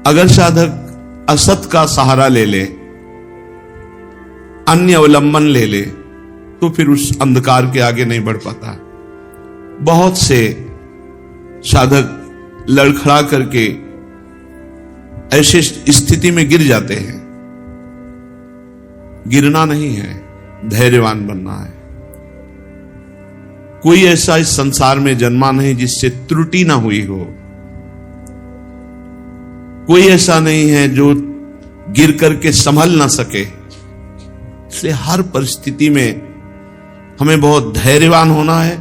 अगर साधक असत का सहारा ले ले, अन्य अवलंबन ले ले, तो फिर उस अंधकार के आगे नहीं बढ़ पाता। बहुत से साधक लड़खड़ा करके ऐसे स्थिति में गिर जाते हैं। गिरना नहीं है, धैर्यवान बनना है। कोई ऐसा इस संसार में जन्मा नहीं जिससे त्रुटि ना हुई हो। कोई ऐसा नहीं है जो गिर करके संभल ना सके। इसलिए हर परिस्थिति में हमें बहुत धैर्यवान होना है।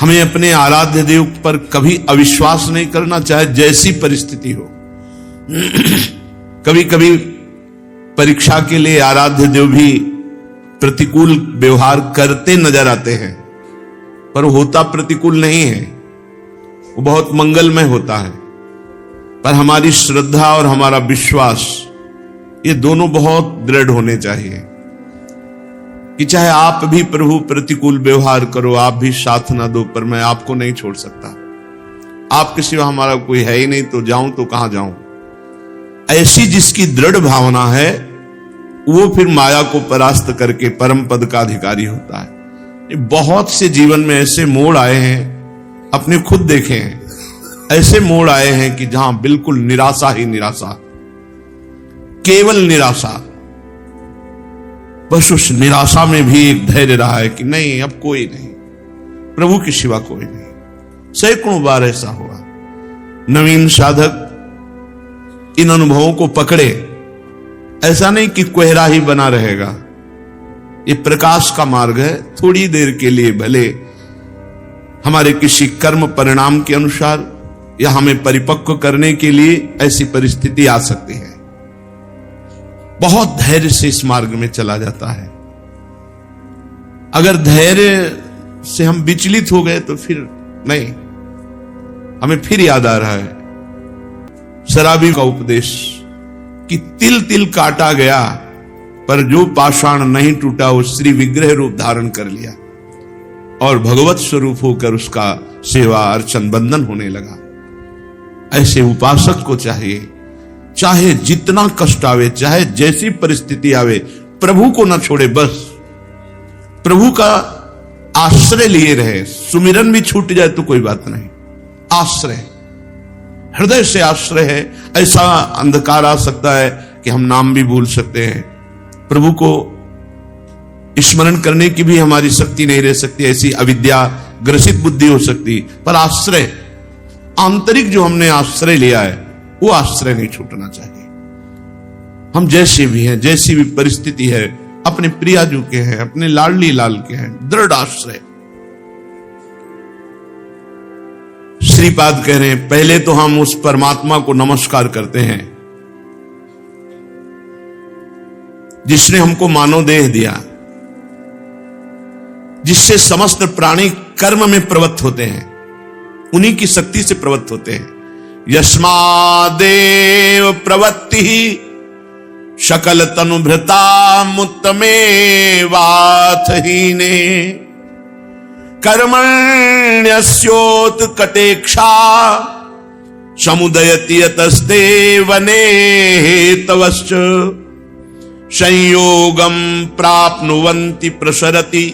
हमें अपने आराध्य देव पर कभी अविश्वास नहीं करना, चाहे जैसी परिस्थिति हो। कभी कभी परीक्षा के लिए आराध्य देव भी प्रतिकूल व्यवहार करते नजर आते हैं, पर होता प्रतिकूल नहीं है, वो बहुत मंगलमय होता है। पर हमारी श्रद्धा और हमारा विश्वास, ये दोनों बहुत दृढ़ होने चाहिए कि चाहे आप भी प्रभु प्रतिकूल व्यवहार करो, आप भी साथ ना दो, पर मैं आपको नहीं छोड़ सकता। आपके सिवा हमारा कोई है ही नहीं, तो जाऊं तो कहां जाऊं। ऐसी जिसकी दृढ़ भावना है, वो फिर माया को परास्त करके परम पद का अधिकारी होता है। बहुत से जीवन में ऐसे मोड़ आए हैं, अपने खुद देखे हैं, ऐसे मोड़ आए हैं कि जहां बिल्कुल निराशा ही निराशा, केवल निराशा। बस उस निराशा में भी एक धैर्य रहा है कि नहीं, अब कोई नहीं, प्रभु के सिवा कोई नहीं। सैकड़ों बार ऐसा हुआ। नवीन साधक इन अनुभवों को पकड़े। ऐसा नहीं कि कोहरा ही बना रहेगा, ये प्रकाश का मार्ग है। थोड़ी देर के लिए भले हमारे किसी कर्म परिणाम के अनुसार या हमें परिपक्व करने के लिए ऐसी परिस्थिति आ सकती है। बहुत धैर्य से इस मार्ग में चला जाता है। अगर धैर्य से हम विचलित हो गए तो फिर नहीं। हमें फिर याद आ रहा है शराबी का उपदेश कि तिल तिल काटा गया, पर जो पाषाण नहीं टूटा वो श्री विग्रह रूप धारण कर लिया और भगवत स्वरूप होकर उसका सेवा अर्चन बंधन होने लगा। ऐसे उपासक को चाहिए, चाहे जितना कष्ट आवे, चाहे जैसी परिस्थिति आवे, प्रभु को न छोड़े। बस प्रभु का आश्रय लिए रहे। सुमिरन भी छूट जाए तो कोई बात नहीं, आश्रय, हृदय से आश्रय है। ऐसा अंधकार आ सकता है कि हम नाम भी भूल सकते हैं, प्रभु को स्मरण करने की भी हमारी शक्ति नहीं रह सकती, ऐसी अविद्या ग्रसित बुद्धि हो सकती। पर आश्रय, आंतरिक जो हमने आश्रय लिया है, वो आश्रय नहीं छूटना चाहिए। हम जैसे भी हैं, जैसी भी परिस्थिति है, अपने प्रियाजू के हैं, अपने लाडली लाल के हैं, दृढ़ आश्रय। श्रीपाद कह रहे हैं, पहले तो हम उस परमात्मा को नमस्कार करते हैं जिसने हमको मानव देह दिया, जिससे समस्त प्राणी कर्म में प्रवृत्त होते हैं, उन्हीं की शक्ति से प्रवृत्त होते हैं। यस्मादेव प्रवृत्ति सकल तनुभृता मुत्तमे वाथहीने कर्मण्यस्योत्कटेक्षा समुदयति यतस्ते वने हेतवश्च संयोगम प्राप्नुवन्ति प्रसरति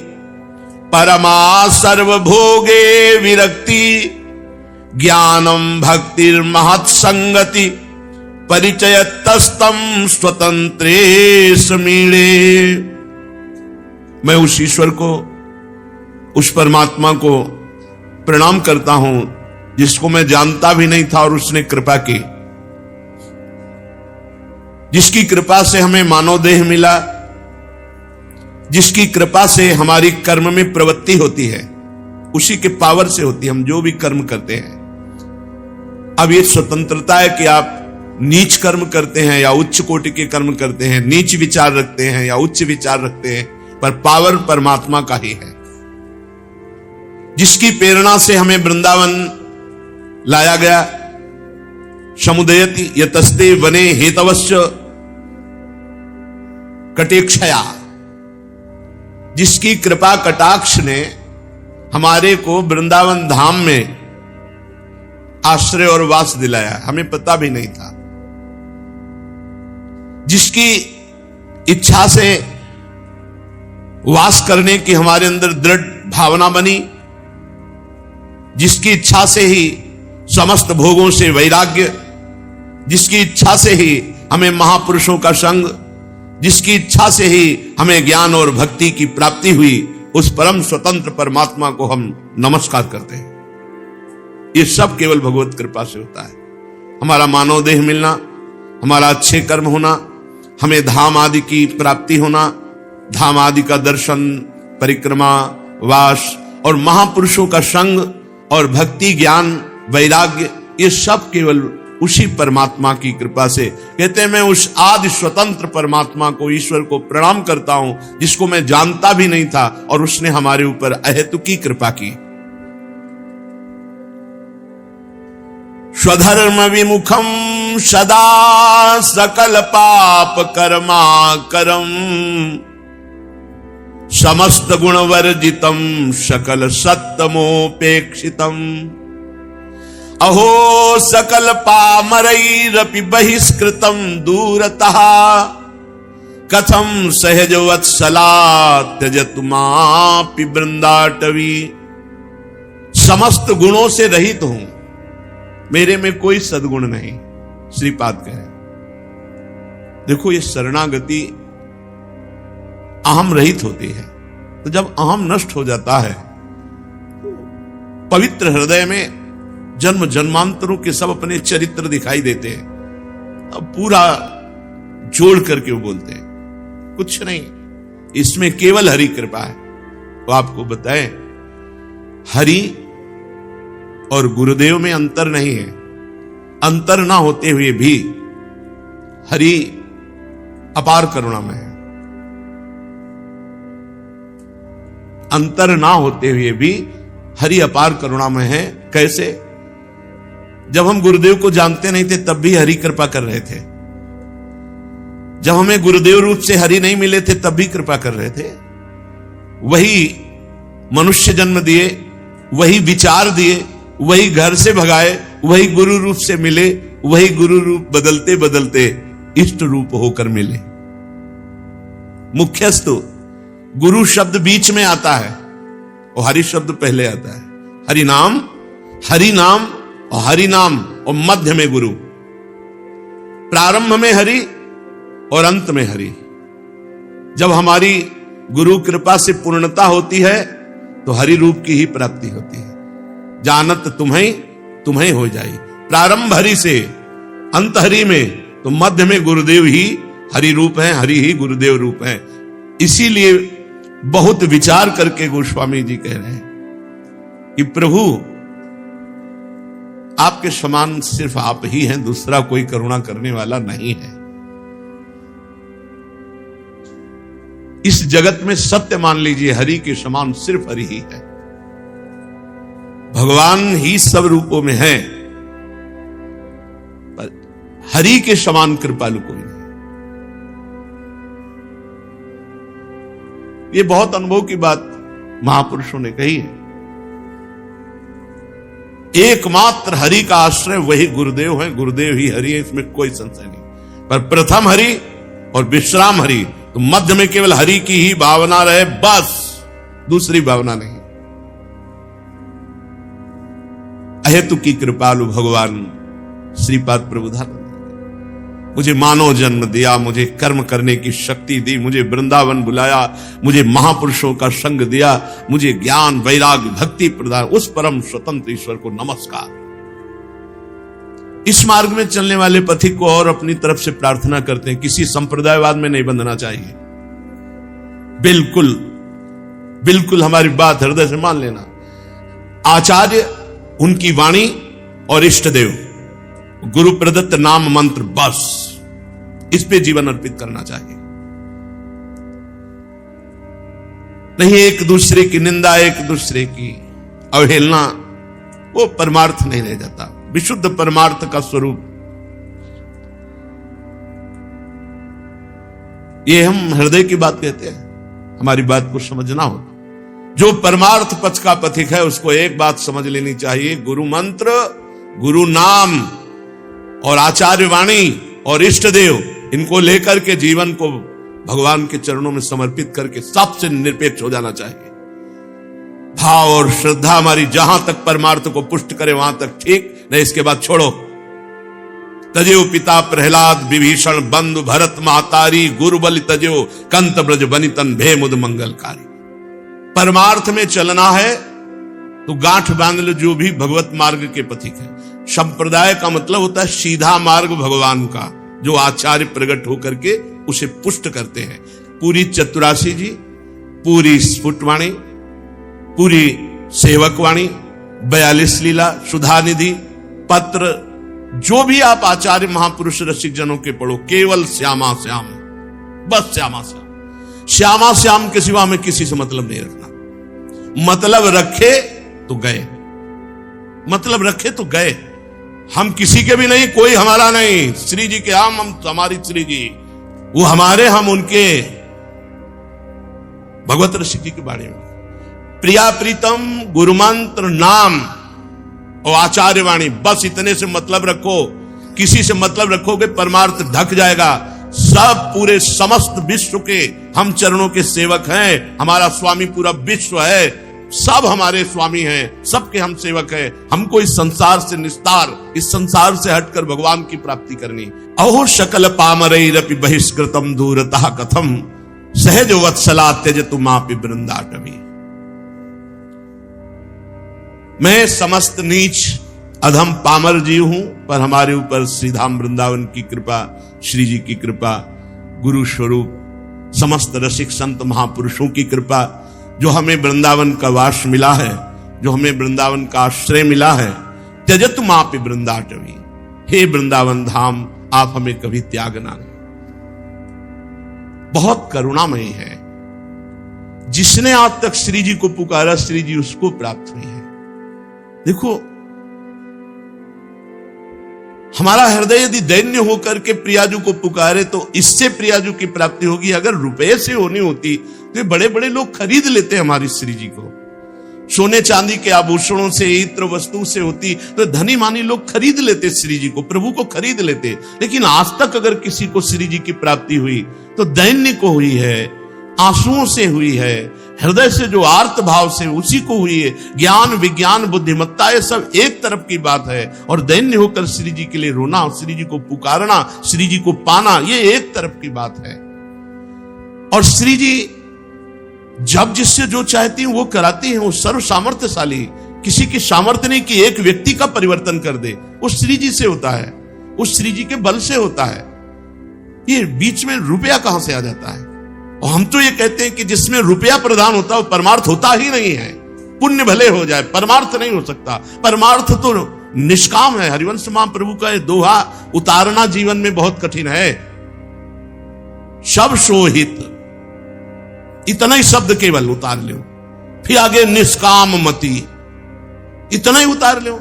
परमा सर्वभोगे विरक्ति ज्ञानम भक्तिर्महत्संगति परिचयतस्तम स्वतंत्रे समीड़े। मैं उस ईश्वर को, उस परमात्मा को प्रणाम करता हूं जिसको मैं जानता भी नहीं था और उसने कृपा की, जिसकी कृपा से हमें मानव देह मिला, जिसकी कृपा से हमारी कर्म में प्रवृत्ति होती है, उसी के पावर से होती है हम जो भी कर्म करते हैं। अब ये स्वतंत्रता है कि आप नीच कर्म करते हैं या उच्च कोटि के कर्म करते हैं, नीच विचार रखते हैं या उच्च विचार रखते हैं, पर पावर परमात्मा का ही है। जिसकी प्रेरणा से हमें वृंदावन लाया गया, समुदयति यतस्ते वने हेतवश्च कटेक्षया, जिसकी कृपा कटाक्ष ने हमारे को वृंदावन धाम में आश्रय और वास दिलाया, हमें पता भी नहीं था। जिसकी इच्छा से वास करने की हमारे अंदर दृढ़ भावना बनी, जिसकी इच्छा से ही समस्त भोगों से वैराग्य, जिसकी इच्छा से ही हमें महापुरुषों का संग, जिसकी इच्छा से ही हमें ज्ञान और भक्ति की प्राप्ति हुई, उस परम स्वतंत्र परमात्मा को हम नमस्कार करते हैं। ये सब केवल भगवत कृपा से होता है। हमारा मानव देह मिलना, हमारा अच्छे कर्म होना, हमें धाम आदि की प्राप्ति होना, धाम आदि का दर्शन, परिक्रमा, वास और महापुरुषों का संग और भक्ति, ज्ञान, वैराग्य, ये सब केवल उसी परमात्मा की कृपा से। कहते हैं मैं उस आदि स्वतंत्र परमात्मा को, ईश्वर को प्रणाम करता हूं, जिसको मैं जानता भी नहीं था और उसने हमारे ऊपर अहेतुकी कृपा की। स्वधर्म विमुखम सदा सकल पाप कर्मा करम, समस्त गुण वर्जितम सकल सत्तमोपेक्षितम, अहो सकल पामरैरपि बहिष्कृतम दूरतः, कथम सहज वत्सला त्यजतु मापि वृंदाटवी। समस्त गुणों से रहित हूं, मेरे में कोई सद्गुण नहीं, श्रीपाद कह रहे। देखो ये शरणागति अहम रहित होती है। तो जब अहम नष्ट हो जाता है, पवित्र हृदय में जन्म जन्मांतरों के सब अपने चरित्र दिखाई देते हैं। अब पूरा जोड़ करके वो बोलते हैं, कुछ नहीं, इसमें केवल हरि कृपा है। वो आपको बताएं, हरि और गुरुदेव में अंतर नहीं है। अंतर ना होते हुए भी हरि अपार करुणा में है। अंतर ना होते हुए भी हरि अपार करुणा में है। कैसे? जब हम गुरुदेव को जानते नहीं थे तब भी हरि कृपा कर रहे थे। जब हमें गुरुदेव रूप से हरि नहीं मिले थे तब भी कृपा कर रहे थे। वही मनुष्य जन्म दिए, वही विचार दिए, वही घर से भगाए, वही गुरु रूप से मिले, वही गुरु रूप बदलते बदलते इष्ट रूप होकर मिले। मुख्यस्तु गुरु शब्द बीच में आता है और हरि शब्द पहले आता है। हरि नाम और हरि नाम और मध्य में गुरु, प्रारंभ में हरि और अंत में हरि। जब हमारी गुरु कृपा से पूर्णता होती है तो हरि रूप की ही प्राप्ति होती है। जानत तुम्हें हो जाए। प्रारंभ हरि से, अंत हरि में, तो मध्य में गुरुदेव ही हरि रूप है, हरि ही गुरुदेव रूप है। इसीलिए बहुत विचार करके गोस्वामी जी कह रहे हैं कि प्रभु आपके समान सिर्फ आप ही हैं, दूसरा कोई करुणा करने वाला नहीं है। इस जगत में सत्य मान लीजिए, हरि के समान सिर्फ हरि ही है। भगवान ही सब रूपों में है, पर हरि के समान कृपालु कोई नहीं। ये बहुत अनुभव की बात महापुरुषों ने कही है। एकमात्र हरि का आश्रय वही गुरुदेव है, गुरुदेव ही हरि है, इसमें कोई संशय नहीं। पर प्रथम हरि और विश्राम हरि, तो मध्य में केवल हरि की ही भावना रहे, बस, दूसरी भावना नहीं। अहेतु की कृपालु भगवान श्रीपाद प्रभुधानंद, मुझे मानव जन्म दिया, मुझे कर्म करने की शक्ति दी, मुझे वृंदावन बुलाया, मुझे महापुरुषों का संग दिया, मुझे ज्ञान, वैराग्य, भक्ति प्रदान, उस परम स्वतंत्र ईश्वर को नमस्कार। इस मार्ग में चलने वाले पथिक को और अपनी तरफ से प्रार्थना करते हैं, किसी संप्रदायवाद में नहीं बंधना चाहिए। बिल्कुल बिल्कुल हमारी बात हृदय से मान लेना। आचार्य, उनकी वाणी और इष्ट देव, गुरु प्रदत्त नाम मंत्र, बस इस पे जीवन अर्पित करना चाहिए। नहीं एक दूसरे की निंदा, एक दूसरे की अवहेलना, वो परमार्थ नहीं रह जाता। विशुद्ध परमार्थ का स्वरूप ये हम हृदय की बात कहते हैं। हमारी बात को समझना हो, जो परमार्थ पथ का पथिक है उसको एक बात समझ लेनी चाहिए, गुरु मंत्र, गुरु नाम और आचार्य वाणी और इष्ट देव, इनको लेकर के जीवन को भगवान के चरणों में समर्पित करके सबसे निरपेक्ष हो जाना चाहिए। भाव और श्रद्धा हमारी जहां तक परमार्थ को पुष्ट करे वहां तक ठीक, नहीं इसके बाद छोड़ो। तजेव पिता प्रहलाद विभीषण बंधु भरत महतारी, गुरु बलि तजेव कंत ब्रज बनितन भे मुद मंगलकारी। परमार्थ में चलना है तो गांठ बांध लो जो भी भगवत मार्ग के पथिक है। संप्रदाय का मतलब होता है सीधा मार्ग भगवान का, जो आचार्य प्रकट होकर के उसे पुष्ट करते हैं। पूरी चतुरासी जी, पूरी स्फुटवाणी, पूरी सेवकवाणी, 42 लीला, सुधानिधि, पत्र, जो भी आप आचार्य महापुरुष रसिक जनों के पढ़ो, केवल श्यामा श्याम, बस श्यामा श्याम। श्यामा श्याम के सिवा हमें किसी से मतलब नहीं रखना। मतलब रखे तो गए, मतलब रखे तो गए। हम किसी के भी नहीं, कोई हमारा नहीं। श्री जी के हम हमारी श्री जी, वो हमारे, हम उनके। भगवत ऋषि जी के बारे में प्रिया प्रीतम गुरुमंत्र नाम और आचार्य वाणी, बस इतने से मतलब रखो। किसी से मतलब रखोगे परमार्थ ढक जाएगा। सब पूरे समस्त विश्व के हम चरणों के सेवक हैं। हमारा स्वामी पूरा विश्व है, सब हमारे स्वामी हैं, सबके हम सेवक हैं। हमको इस संसार से निस्तार, इस संसार से हटकर भगवान की प्राप्ति करनी। अहो शकल पामरैरपि बहिष्कृतम दूरतः कथम सहज वत्सला त्यजतु मापि वृंदाटवी। मैं समस्त नीच अधम पामर जीव हूं, पर हमारे ऊपर श्रीधाम वृंदावन की कृपा, श्री जी की कृपा, गुरु स्वरूप समस्त रसिक संत महापुरुषों की कृपा, जो हमें वृंदावन का वास मिला है, जो हमें वृंदावन का आश्रय मिला है। त्यजत मापि वृंदाटवी, हे वृंदावन धाम आप हमें कभी त्यागना नहीं। बहुत करुणामयी है। जिसने आज तक श्री जी को पुकारा, श्री जी उसको प्राप्त हुई है। देखो, हमारा हृदय यदि दैन्य होकर के प्रियाजू को पुकारे तो इससे प्रियाजू की प्राप्ति होगी। अगर रुपए से होनी होती तो बड़े बड़े लोग खरीद लेते हमारी श्री जी को। सोने चांदी के आभूषणों से, इत्र वस्तु से होती तो धनी मानी लोग खरीद लेते श्री जी को, प्रभु को खरीद लेते। लेकिन आज तक अगर किसी को श्री जी की प्राप्ति हुई तो दैन्य को हुई है, आंसुओं से हुई है, हृदय से जो आर्त भाव से उसी को हुई है। ज्ञान विज्ञान बुद्धिमत्ता ये सब एक तरफ की बात है, और दैन्य होकर श्री जी के लिए रोना, श्री जी को पुकारना, श्री जी को पाना, ये एक तरफ की बात है। और श्री जी जब जिससे जो चाहती हैं वो कराती हैं। वो सर्व सामर्थ्यशाली, किसी की सामर्थ्य नहीं कि एक व्यक्ति का परिवर्तन कर दे, वो श्री जी से होता है, उस श्री जी के बल से होता है। ये बीच में रुपया कहां से आ जाता है? और हम तो ये कहते हैं कि जिसमें रुपया प्रदान होता है वो परमार्थ होता ही नहीं है। पुण्य भले हो जाए, परमार्थ नहीं हो सकता। परमार्थ तो निष्काम है। हरिवंश महाप्रभु का ये दोहा उतारना जीवन में बहुत कठिन है। सब सोहित, इतना ही शब्द केवल उतार लो, फिर आगे निष्काम मति, इतना ही उतार लो।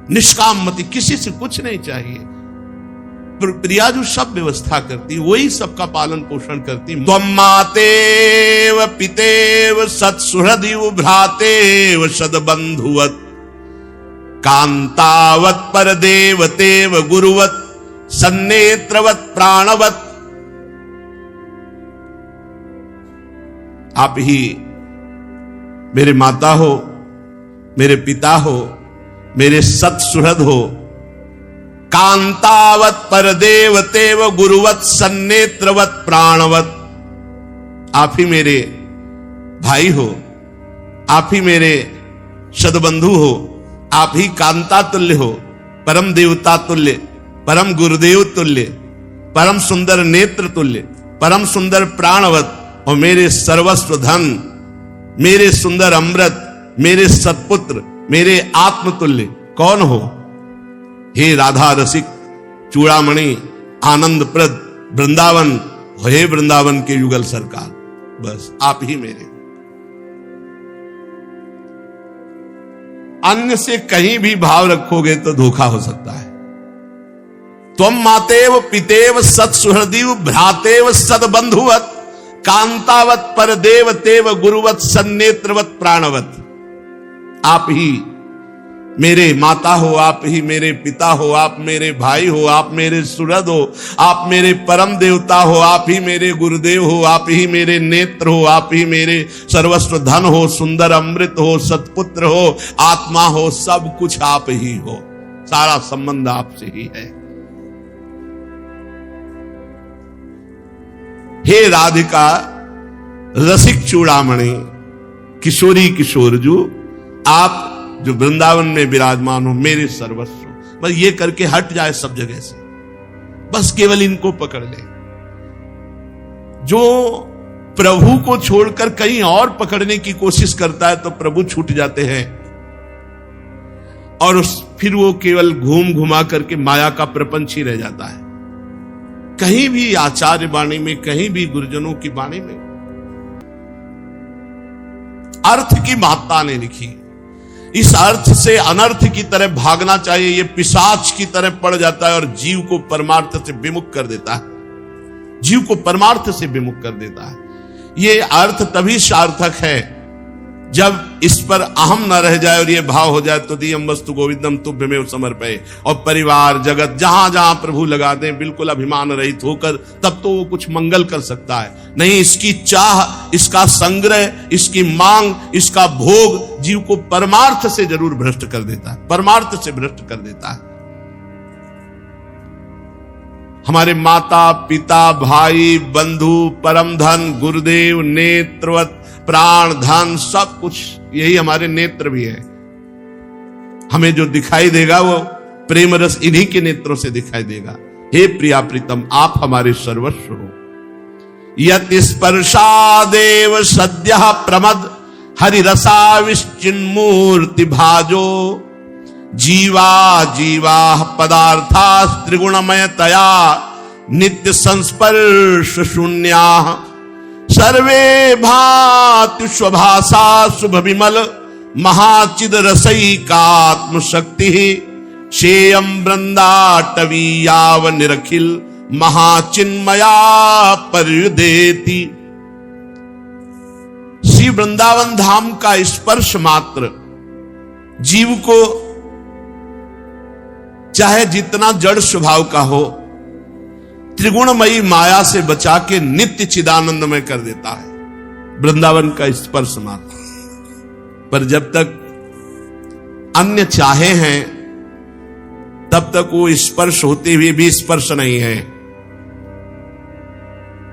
निष्काम मति, किसी से कुछ नहीं चाहिए। प्रियाजू सब व्यवस्था करती, वही सबका पालन पोषण करती। त्वं मातेव पितेव सत्सुहृदिव भ्रातेव सद्बंधुवत् कांतावत् परदेवतेव गुरुवत् सन्नेत्रवत् प्राणवत्। आप ही मेरे माता हो, मेरे पिता हो, मेरे सत्सुहृद हो। कांतावत परदेवतेव गुरुवत सन्नेत्रवत प्राणवत। आप ही मेरे भाई हो, आप ही मेरे सद्बंधु हो, आप ही कांता तुल्य हो, परम देवता तुल्य, परम गुरुदेव तुल्य, परम सुंदर नेत्र तुल्य, परम सुंदर प्राणवत, और मेरे सर्वस्व धन, मेरे सुंदर अमृत, मेरे सत्पुत्र, मेरे आत्मतुल्य कौन हो? हे राधा रसिक, चूड़ामणि, आनंद प्रद, वृंदावन, हे वृंदावन के युगल सरकार, बस आप ही मेरे। अन्य से कहीं भी भाव रखोगे तो धोखा हो सकता है। त्वं मातेव पितेव सत्सुहृदिव भ्रातेव सद्बंधुवत् कांतावत् परदेवतेव गुरुवत् सन्नेत्रवत् प्राणवत्। आप ही मेरे माता हो आप ही, मेरे पिता हो आप, मेरे भाई हो आप, मेरे सुहृद हो आप, मेरे परम देवता हो आप ही, मेरे गुरुदेव हो आप ही, मेरे नेत्र हो आप ही, मेरे सर्वस्व धन हो, सुंदर अमृत हो, सत्पुत्र हो, आत्मा हो, सब कुछ आप ही हो। सारा संबंध आपसे ही है। हे राधिका रसिक चूड़ामणि, किशोरी किशोरजू, आप जो वृंदावन में विराजमान हो, मेरे सर्वस्व। बस ये करके हट जाए सब जगह से, बस केवल इनको पकड़ ले। जो प्रभु को छोड़कर कहीं और पकड़ने की कोशिश करता है तो प्रभु छूट जाते हैं और फिर वो केवल घूम घुमा करके माया का प्रपंच ही रह जाता है। कहीं भी आचार्य वाणी में, कहीं भी गुरुजनों की वाणी में अर्थ की महत्ता ने लिखी। इस अर्थ से अनर्थ की तरह भागना चाहिए, ये पिशाच की तरह पड़ जाता है और जीव को परमार्थ से विमुख कर देता है, जीव को परमार्थ से विमुख कर देता है। ये अर्थ तभी सार्थक है जब इस पर अहम न रह जाए और ये भाव हो जाए, तो दियम वस्तु गोविंदम तुभ्यमेव समर्पये। और परिवार जगत जहां जहां प्रभु लगा दें बिल्कुल अभिमान रहित होकर, तब तो वो कुछ मंगल कर सकता है। नहीं, इसकी चाह, इसका संग्रह, इसकी मांग, इसका भोग जीव को परमार्थ से जरूर भ्रष्ट कर देता है, परमार्थ से भ्रष्ट कर देता है। हमारे माता पिता भाई बंधु परम धन गुरुदेव नेत्रवत प्राण धन सब कुछ, यही हमारे नेत्र भी है। हमें जो दिखाई देगा वो प्रेम रस इन्हीं के नेत्रों से दिखाई देगा। हे प्रिया प्रीतम, आप हमारे सर्वस्व हो। यति स्पर्शादेव सद्य प्रमद हरिरसाविश्चिन्मूर्ति भाजो जीवा जीवा पदार्था त्रिगुणमयतया नित्य संस्पर्श शून्या सर्वे भाति स्वभाषा शुभ विमल महाचिद रसैकात्म शक्ति शेयम वृंदाटवीयाव निरखिल महाचिन्मया पर्युदेति। श्री वृंदावन धाम का स्पर्श मात्र जीव को चाहे जितना जड़ स्वभाव का हो, त्रिगुणमयी माया से बचा के नित्य चिदानंदमय कर देता है। वृंदावन का स्पर्श मात्र। पर जब तक अन्य चाहे हैं तब तक वो स्पर्श होते हुए भी स्पर्श नहीं है।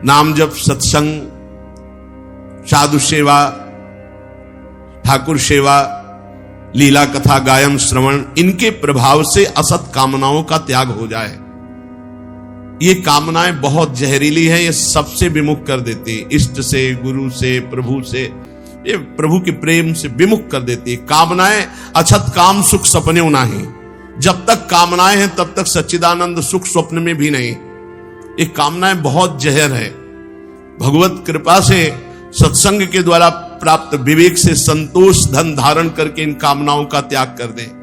नाम जप, सत्संग, साधु सेवा, ठाकुर सेवा, लीला कथा गायन श्रवण, इनके प्रभाव से असत कामनाओं का त्याग हो जाए। ये कामनाएं बहुत जहरीली हैं, ये सबसे विमुख कर देती है, इष्ट से, गुरु से, प्रभु से, ये प्रभु के प्रेम से विमुख कर देती है। कामनाएं अछत काम सुख सपने नहीं। जब तक कामनाएं हैं तब तक सच्चिदानंद सुख स्वप्न में भी नहीं। ये कामनाएं बहुत जहर है। भगवत कृपा से सत्संग के द्वारा प्राप्त विवेक से संतोष धन धारण करके इन कामनाओं का त्याग कर दें।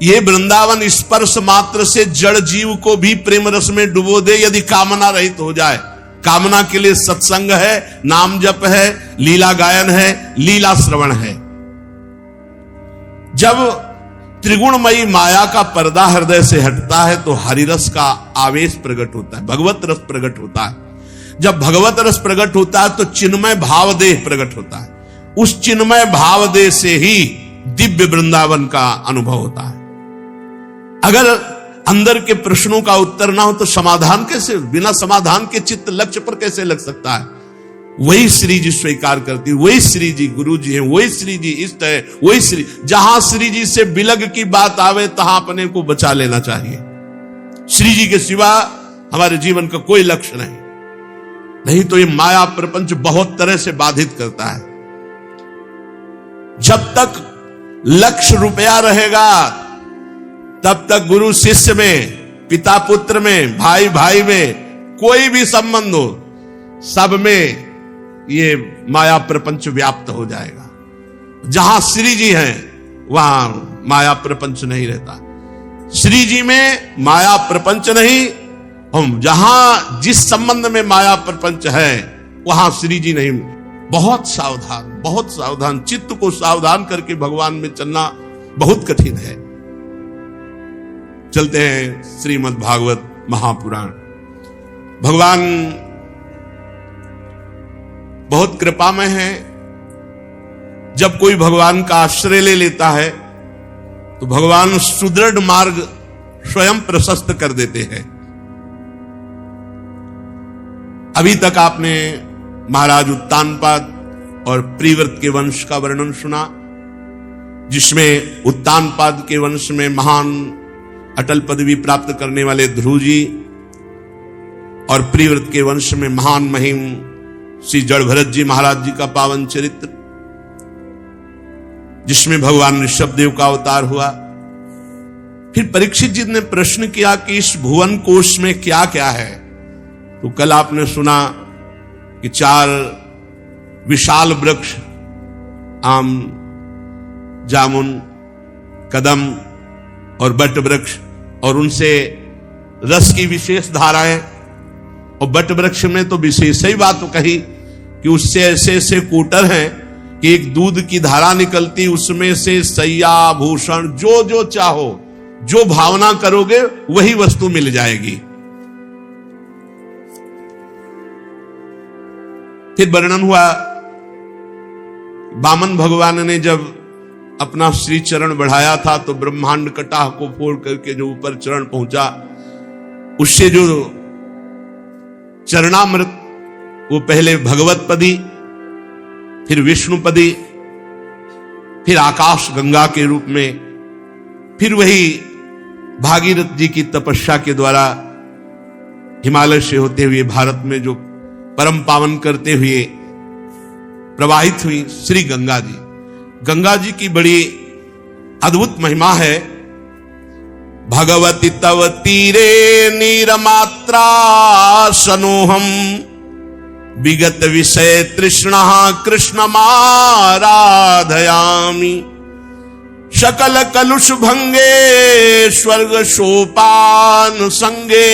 ये वृंदावन स्पर्श मात्र से जड़ जीव को भी प्रेम रस में डुबो दे यदि कामना रहित हो जाए। कामना के लिए सत्संग है, नाम जप है, लीला गायन है, लीला श्रवण है। जब त्रिगुणमयी माया का पर्दा हृदय से हटता है तो हरिरस का आवेश प्रकट होता है, भगवत रस प्रकट होता है। जब भगवत रस प्रकट होता है तो चिन्मय भाव देह प्रकट होता है। उस चिन्मय भाव देह से ही दिव्य वृंदावन का अनुभव होता है। अगर अंदर के प्रश्नों का उत्तर ना हो तो समाधान कैसे, बिना समाधान के चित्त लक्ष्य पर कैसे लग सकता है? वही श्री जी स्वीकार करती, वही श्री जी गुरु जी है, वही श्री जी इष्ट है, वही श्री। जहां श्री जी से बिलग की बात आवे तहां अपने को बचा लेना चाहिए। श्री जी के सिवा हमारे जीवन का कोई लक्ष्य नहीं तो ये माया प्रपंच बहुत तरह से बाधित करता है। जब तक लक्ष्य रुपया रहेगा तब तक गुरु शिष्य में, पिता पुत्र में, भाई भाई में कोई भी संबंध हो, सब में ये माया प्रपंच व्याप्त हो जाएगा। जहां श्री जी हैं वहां माया प्रपंच नहीं रहता। श्री जी में माया प्रपंच नहीं, हम जहां जिस संबंध में माया प्रपंच है वहां श्री जी नहीं। बहुत सावधान चित्त को सावधान करके भगवान में चलना बहुत कठिन है। चलते हैं श्रीमद् भागवत महापुराण। भगवान बहुत कृपामय है। जब कोई भगवान का आश्रय ले लेता है तो भगवान सुदृढ़ मार्ग स्वयं प्रशस्त कर देते हैं। अभी तक आपने महाराज उत्तानपाद और प्रिव्रत के वंश का वर्णन सुना, जिसमें उत्तानपाद के वंश में महान अटल पदवी प्राप्त करने वाले ध्रुव जी और प्रिव्रत के वंश में महान महिम श्री जड़भरत जी महाराज जी का पावन चरित्र, जिसमें भगवान ऋषभदेव का अवतार हुआ। फिर परीक्षित जी ने प्रश्न किया कि इस भुवन कोश में क्या क्या है। तो कल आपने सुना कि 4 विशाल वृक्ष, आम, जामुन, कदम और बट वृक्ष, और उनसे रस की विशेष धाराएं। और बट वृक्ष में तो विशेष ही बात कही कि उससे ऐसे ऐसे कोटर हैं कि एक दूध की धारा निकलती, उसमें से सैया भूषण जो जो चाहो, जो भावना करोगे वही वस्तु मिल जाएगी। फिर वर्णन हुआ वामन भगवान ने जब अपना श्री चरण बढ़ाया था तो ब्रह्मांड कटाह को फोड़ करके जो ऊपर चरण पहुंचा, उससे जो चरणामृत, वो पहले भगवत पदी, फिर विष्णुपदी, फिर आकाश गंगा के रूप में, फिर वही भागीरथ जी की तपस्या के द्वारा हिमालय से होते हुए भारत में जो परम पावन करते हुए प्रवाहित हुई श्री गंगा जी। गंगा जी की बड़ी अद्भुत महिमा है। भगवती तव तीरे नीरमात्रा सनोहम विगत विषय तृष्णा कृष्ण माराधयामि सकल कलुष भंगे स्वर्ग सोपान संगे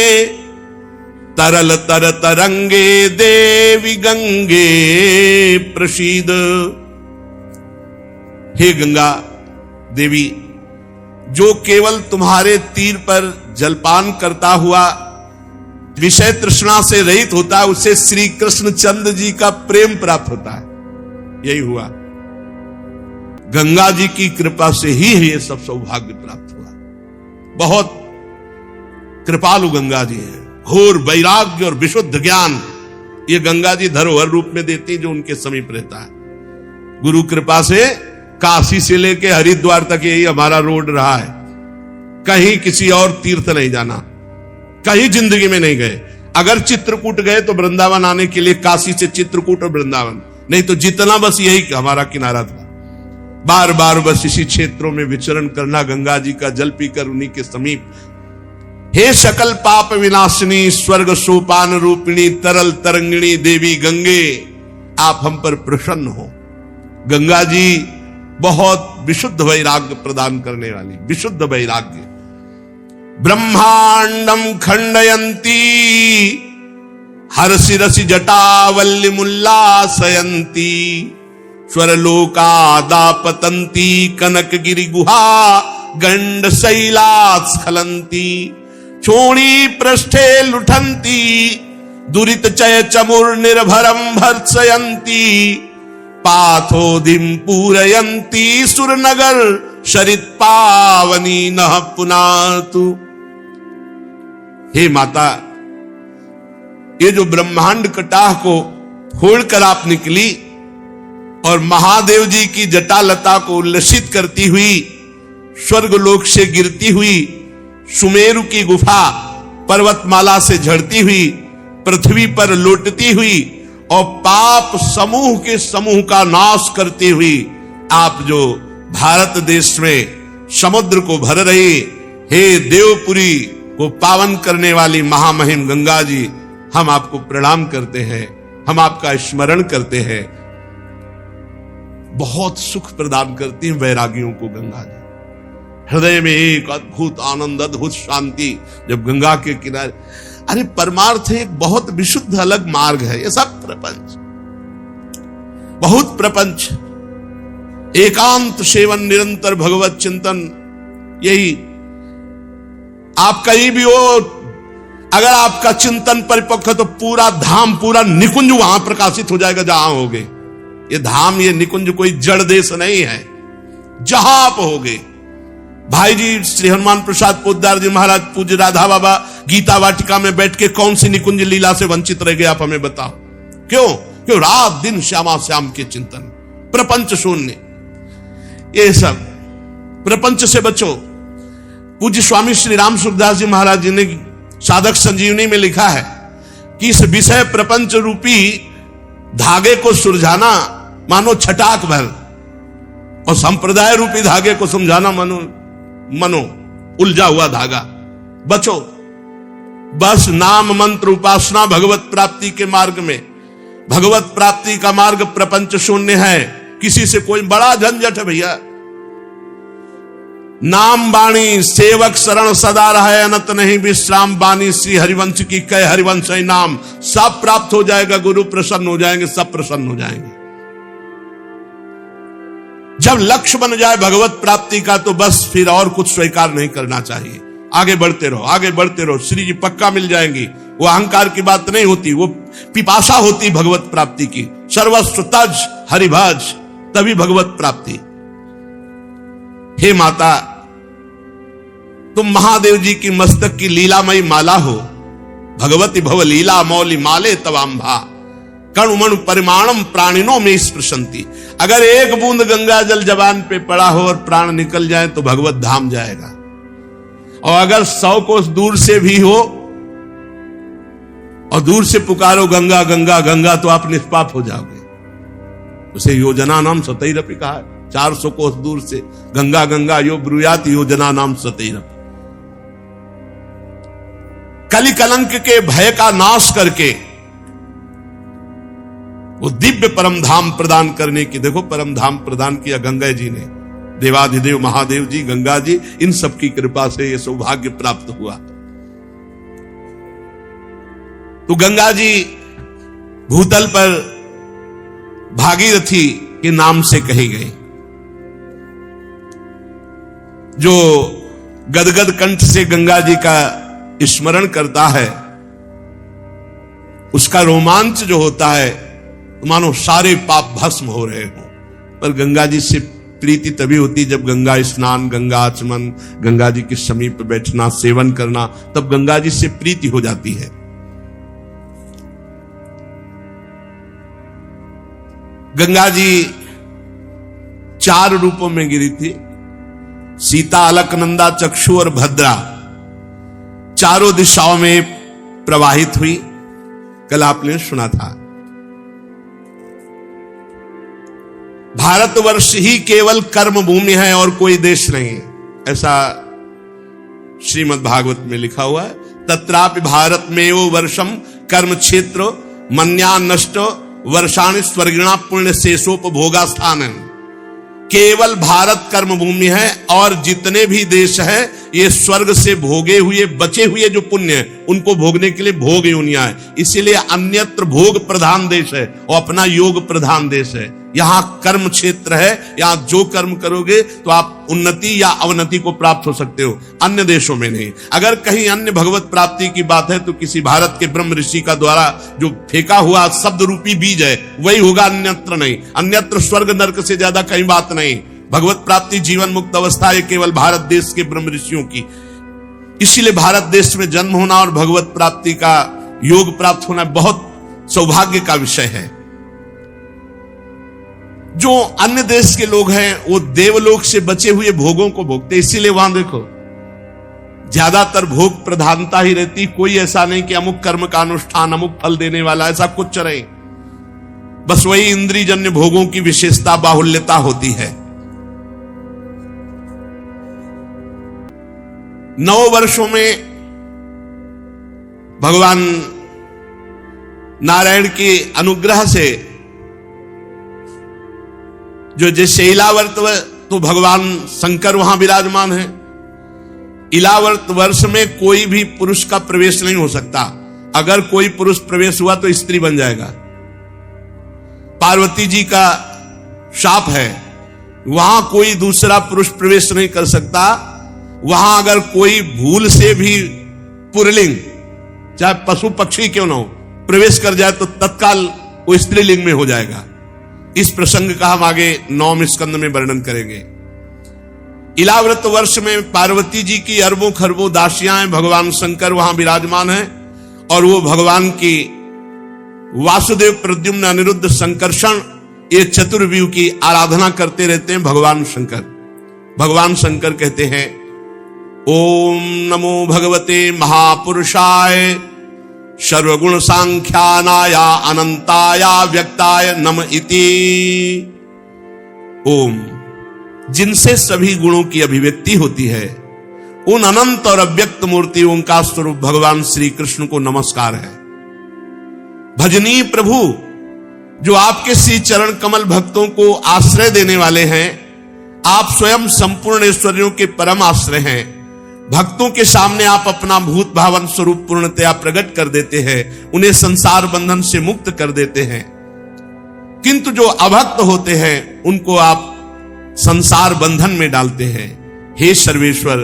तरल तर तरंगे देवी गंगे प्रसीद। हे गंगा देवी, जो केवल तुम्हारे तीर पर जलपान करता हुआ विषय तृष्णा से रहित होता है, उससे श्री कृष्ण चंद्र जी का प्रेम प्राप्त होता है। यही हुआ, गंगा जी की कृपा से ही ये सब सौभाग्य प्राप्त हुआ। बहुत कृपालु गंगा जी हैं। घोर वैराग्य और विशुद्ध ज्ञान ये गंगा जी धरोहर रूप में देती, जो उनके समीप रहता है। गुरु कृपा से काशी से लेके हरिद्वार तक यही हमारा रोड रहा है। कहीं किसी और तीर्थ नहीं जाना, कहीं जिंदगी में नहीं गए। अगर चित्रकूट गए तो वृंदावन आने के लिए काशी से चित्रकूट और वृंदावन, नहीं तो जितना बस यही हमारा किनारा था। बार बार बस इसी क्षेत्रों में विचरण करना, गंगा जी का जल पीकर उन्हीं के समीप। हे सकल पाप विनाशिनी स्वर्ग सोपान रूपिणी तरल तरंगिणी देवी गंगे, आप हम पर प्रसन्न हो। गंगा जी बहुत विशुद्ध वैराग्य प्रदान करने वाली, विशुद्ध वैराग्य। ब्रह्मांडम खंडयंती हर्षि रसि जटावल्ली मुल्लासयंती स्वरलोकादापतंती कनक गिरि गुहा गंड शैलास्खलंती चोणी पृष्ठे लुठंती दुरित चय चमुर निर्भरम भर्त्सयंती पाथोधिम पूरयंती सुरनगर शरित पावनी नः पुनातु। हे माता, ये जो ब्रह्मांड कटाह को फोड़कर आप निकली और महादेव जी की जटालता को उल्लसित करती हुई स्वर्गलोक से गिरती हुई सुमेरु की गुफा पर्वतमाला से झड़ती हुई पृथ्वी पर लौटती हुई और पाप समूह के समूह का नाश करती हुई आप जो भारत देश में समुद्र को भर रही, हे देवपुरी को पावन करने वाली महामहिम गंगा जी, हम आपको प्रणाम करते हैं, हम आपका स्मरण करते हैं। बहुत सुख प्रदान करती हैं वैरागियों को गंगा जी। हृदय में एक अद्भुत आनंद, अद्भुत शांति जब गंगा के किनारे। अरे परमार्थ एक बहुत विशुद्ध अलग मार्ग है। ये सब प्रपंच, बहुत प्रपंच, एकांत सेवन, निरंतर भगवत चिंतन, यही आप कहीं भी हो, अगर आपका चिंतन परिपक्व है तो पूरा धाम, पूरा निकुंज वहां प्रकाशित हो जाएगा जहां होगे। ये धाम, ये निकुंज कोई जड़ देश नहीं है, जहां आप होगे। भाई जी श्री हनुमान प्रसाद पोद्दार जी महाराज पूज्य राधा बाबा गीता वाटिका में बैठ के कौन सी निकुंज लीला से वंचित रह गए, आप हमें बताओ। क्यों रात दिन श्यामा श्याम के चिंतन, प्रपंच शून्य, ये सब प्रपंच से बचो। पूज्य स्वामी श्री राम सुखदास जी महाराज जी ने साधक संजीवनी में लिखा है कि इस विषय प्रपंच रूपी धागे को सुलझाना मानो छटाक भर, और संप्रदाय रूपी धागे को समझाना मनो उलझा हुआ धागा। बचो, बस नाम मंत्र उपासना भगवत प्राप्ति के मार्ग में। भगवत प्राप्ति का मार्ग प्रपंच शून्य है, किसी से कोई बड़ा झंझट है भैया। नाम बाणी सेवक शरण सदा रहे, अनंत नहीं विश्राम बानी, श्री हरिवंश की कह हरिवंश नाम। सब प्राप्त हो जाएगा, गुरु प्रसन्न हो जाएंगे, सब प्रसन्न हो जाएंगे। जब लक्ष्य बन जाए भगवत प्राप्ति का तो बस फिर और कुछ स्वीकार नहीं करना चाहिए। आगे बढ़ते रहो, आगे बढ़ते रहो, श्री जी पक्का मिल जाएंगी। वो अहंकार की बात नहीं होती, वो पिपासा होती भगवत प्राप्ति की। सर्वस्व तज हरिभज, तभी भगवत प्राप्ति। हे माता, तुम महादेव जी की मस्तक की लीलामयी माला हो। भगवती भव लीला मौली माले तवाम्भा, कणुमणु परिमाणम प्राणिनों में स्पृशंति। अगर एक बूंद गंगा जल जबान पे पड़ा हो और प्राण निकल जाए तो भगवत धाम जाएगा, और अगर 100 कोस दूर से भी हो और दूर से पुकारो गंगा गंगा गंगा तो आप निष्पाप हो जाओगे। उसे योजना नाम सतैरपि कहा है। 400 कोस दूर से गंगा गंगा यो ब्रूयात योजना नाम सतैरपि। कलि कलंक के भय का नाश करके वो दिव्य परम धाम प्रदान करने की, देखो परम धाम प्रदान किया गंगा जी ने। देवाधिदेव महादेव जी, गंगा जी, इन सब की कृपा से ये सौभाग्य प्राप्त हुआ। तो गंगा जी भूतल पर भागीरथी के नाम से कही गई। जो गदगद कंठ से गंगा जी का स्मरण करता है, उसका रोमांच जो होता है, मानो सारे पाप भस्म हो रहे हो। पर गंगा जी से प्रीति तभी होती जब गंगा स्नान, गंगा आचमन, गंगा जी के समीप बैठना, सेवन करना, तब गंगा जी से प्रीति हो जाती है। गंगा जी 4 रूपों में गिरी थी, सीता, अलकनंदा, चक्षु और भद्रा। चारों दिशाओं में प्रवाहित हुई। कल आपने सुना था भारतवर्ष ही केवल कर्म भूमि है और कोई देश नहीं, ऐसा श्रीमद् भागवत में लिखा हुआ है। तत्रापि भारत में वो वर्षम कर्म क्षेत्र मन्या नष्ट वर्षाणि स्वर्गिणा पुण्य शेषोपभोगा स्थान। केवल भारत कर्म भूमि है और जितने भी देश है ये स्वर्ग से भोगे हुए बचे हुए जो पुण्य है उनको भोगने के लिए भोग योनियां है। इसीलिए अन्यत्र भोग प्रधान देश है और अपना योग प्रधान देश है। यहां कर्म क्षेत्र है, यहां जो कर्म करोगे तो आप उन्नति या अवनति को प्राप्त हो सकते हो, अन्य देशों में नहीं। अगर कहीं अन्य भगवत प्राप्ति की बात है तो किसी भारत के ब्रह्म ऋषि का द्वारा जो फेंका हुआ शब्द रूपी बीज है वही होगा, अन्यत्र नहीं। अन्यत्र स्वर्ग नरक से ज्यादा कहीं बात नहीं। भगवत प्राप्ति जीवन मुक्त अवस्था है केवल भारत देश के ब्रह्म ऋषियों की। इसीलिए भारत देश में जन्म होना और भगवत प्राप्ति का योग प्राप्त होना बहुत सौभाग्य का विषय है। जो अन्य देश के लोग हैं वो देवलोक से बचे हुए भोगों को भोगते, इसीलिए वहां देखो ज्यादातर भोग प्रधानता ही रहती। कोई ऐसा नहीं कि अमुक कर्म का अनुष्ठान अमुक फल देने वाला, ऐसा कुछ नहीं। बस वही इंद्रियजन्य भोगों की विशेषता बाहुल्यता होती है। 9 वर्षों में भगवान नारायण के अनुग्रह से जो जैसे इलावर्त तो भगवान शंकर वहां विराजमान है। इलावर्त वर्ष में कोई भी पुरुष का प्रवेश नहीं हो सकता। अगर कोई पुरुष प्रवेश हुआ तो स्त्री बन जाएगा। पार्वती जी का शाप है वहां कोई दूसरा पुरुष प्रवेश नहीं कर सकता। वहां अगर कोई भूल से भी पुरलिंग, चाहे पशु पक्षी क्यों ना हो, प्रवेश कर जाए तो तत्काल वो स्त्रीलिंग में हो जाएगा। इस प्रसंग का हम आगे 9वें स्कंद में वर्णन करेंगे। इलाव्रत वर्ष में पार्वती जी की अरबों खरबों दासियां हैं, भगवान शंकर वहां विराजमान है और वो भगवान की वासुदेव प्रद्युम्न अनिरुद्ध संकर्षण ये चतुर्व्यूह की आराधना करते रहते हैं। भगवान शंकर कहते हैं ओम नमो भगवते महापुरुषाय सर्वगुण सांख्यानाया अनंताया व्यक्ताय नम इति। ओम, जिनसे सभी गुणों की अभिव्यक्ति होती है, उन अनंत और अव्यक्त मूर्ति ओंकार स्वरूप भगवान श्री कृष्ण को नमस्कार है। भजनीय प्रभु जो आपके श्री चरण कमल भक्तों को आश्रय देने वाले हैं, आप स्वयं संपूर्ण ऐश्वर्यों के परम आश्रय हैं। भक्तों के सामने आप अपना भूत भावन स्वरूप पूर्णतया प्रकट कर देते हैं, उन्हें संसार बंधन से मुक्त कर देते हैं। किंतु जो अभक्त होते हैं उनको आप संसार बंधन में डालते हैं। हे सर्वेश्वर,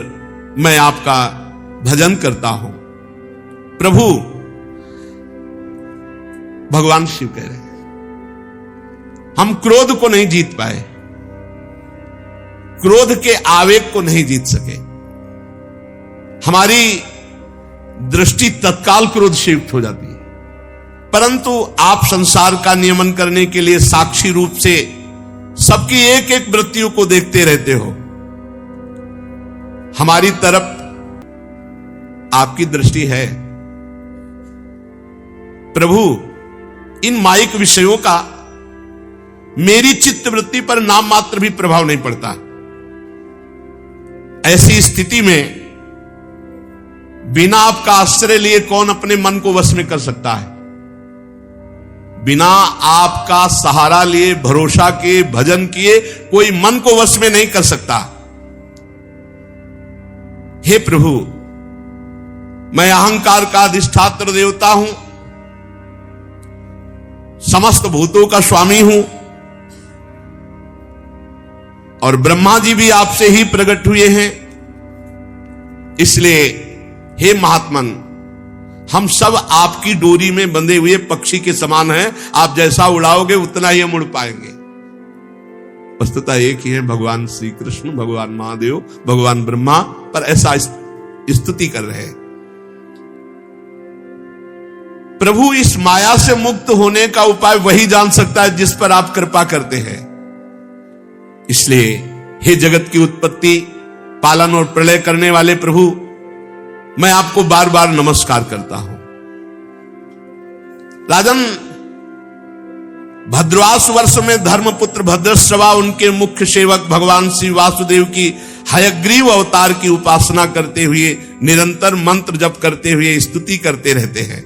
मैं आपका भजन करता हूं। प्रभु, भगवान शिव कह रहे हैं हम क्रोध को नहीं जीत पाए, क्रोध के आवेग को नहीं जीत सके। हमारी दृष्टि तत्काल क्रोध से युक्त हो जाती है, परंतु आप संसार का नियमन करने के लिए साक्षी रूप से सबकी एक एक वृत्तियों को देखते रहते हो। हमारी तरफ आपकी दृष्टि है। प्रभु, इन माइक विषयों का मेरी चित्त वृत्ति पर नाम मात्र भी प्रभाव नहीं पड़ता। ऐसी स्थिति में बिना आपका आश्रय लिए कौन अपने मन को वश में कर सकता है? बिना आपका सहारा लिए, भरोसा किए, भजन किए कोई मन को वश में नहीं कर सकता। हे प्रभु, मैं अहंकार का अधिष्ठात्र देवता हूं, समस्त भूतों का स्वामी हूं और ब्रह्मा जी भी आपसे ही प्रकट हुए हैं। इसलिए हे महात्मन, हम सब आपकी डोरी में बंधे हुए पक्षी के समान हैं। आप जैसा उड़ाओगे उतना ही हम उड़ पाएंगे। वस्तुतः एक ही है, भगवान श्री कृष्ण, भगवान महादेव, भगवान ब्रह्मा, पर ऐसा स्तुति कर रहे हैं। प्रभु, इस माया से मुक्त होने का उपाय वही जान सकता है जिस पर आप कृपा करते हैं। इसलिए हे जगत की उत्पत्ति, पालन और प्रलय करने वाले प्रभु, मैं आपको बार बार नमस्कार करता हूं। राजन, भद्रवास वर्ष में धर्मपुत्र भद्रश्रवा उनके मुख्य सेवक भगवान श्री वासुदेव की हयग्रीव अवतार की उपासना करते हुए, निरंतर मंत्र जप करते हुए स्तुति करते रहते हैं।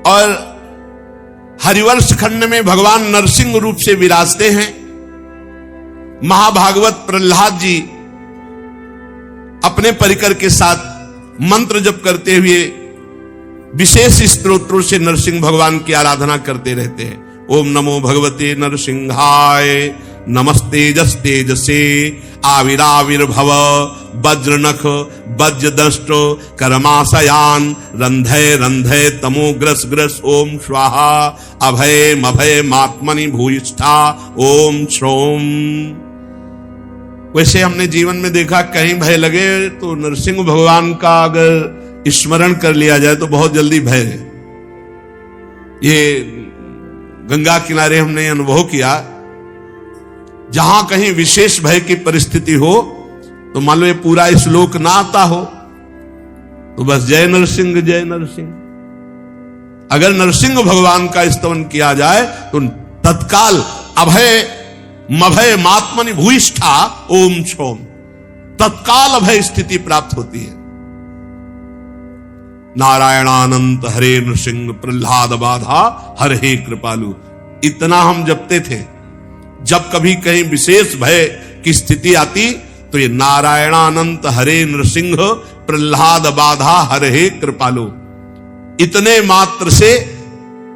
और हरिवंश खंड में भगवान नरसिंह रूप से विराजते हैं। महाभागवत प्रहलाद जी अपने परिकर के साथ मंत्र जप करते हुए विशेष स्तोत्रों से नरसिंह भगवान की आराधना करते रहते हैं। ओम नमो भगवते नरसिंहाय, नमस्तेजस्तेजसे आविराविर्भव, वज्रनख वज्रदष्ट कर्माशयान, रंधय रंधय तमोग्रस ग्रस, ओम स्वाहा अभय मभय मात्मनि भूयिष्ठा, ओम श्रोम। वैसे हमने जीवन में देखा, कहीं भय लगे तो नरसिंह भगवान का अगर स्मरण कर लिया जाए तो बहुत जल्दी भय है। ये गंगा किनारे हमने अनुभव किया, जहां कहीं विशेष भय की परिस्थिति हो तो मान लो ये पूरा श्लोक ना आता हो तो बस जय नरसिंह जय नरसिंह। अगर नरसिंह भगवान का स्तवन किया जाए तो तत्काल अभय मभय मात्मनि भूयिष्ठा, ओम छोम, तत्काल अभय स्थिति प्राप्त होती है। नारायणानंत हरे नृसिंह प्रहलाद बाधा हर हे कृपालु, इतना हम जपते थे। जब कभी कहीं विशेष भय की स्थिति आती तो ये नारायणानंत हरे नृसिंह प्रहलाद बाधा हर हे कृपालु, इतने मात्र से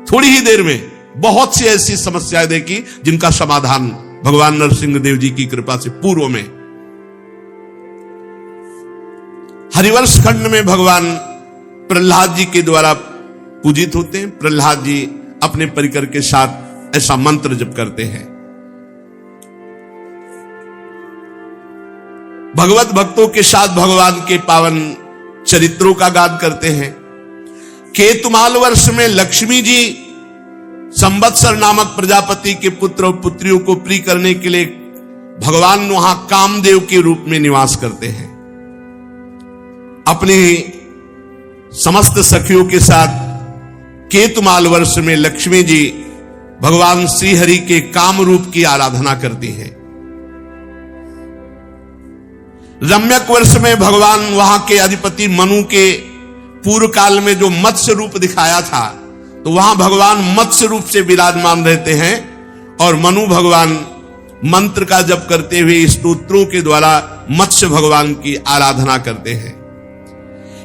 थोड़ी ही देर में बहुत सी ऐसी समस्याएं देखी जिनका समाधान भगवान नरसिंह देव जी की कृपा से पूर्व में। हरिवंश खंड में भगवान प्रहलाद जी के द्वारा पूजित होते हैं। प्रहलाद जी अपने परिकर के साथ ऐसा मंत्र जप करते हैं। भगवत भक्तों के साथ भगवान के पावन चरित्रों का गान करते हैं। केतुमाल वर्ष में लक्ष्मी जी संवत्सर नामक प्रजापति के पुत्र और पुत्रियों को प्रिय करने के लिए भगवान वहां कामदेव के रूप में निवास करते हैं। अपनी समस्त सखियों के साथ केतुमाल वर्ष में लक्ष्मी जी भगवान श्री हरि के काम रूप की आराधना करती हैं। रम्यक वर्ष में भगवान वहां के अधिपति मनु के पूर्व काल में जो मत्स्य रूप दिखाया था, तो वहां भगवान मत्स्य रूप से विराजमान रहते हैं और मनु भगवान मंत्र का जप करते हुए स्तोत्रों के द्वारा मत्स्य भगवान की आराधना करते हैं।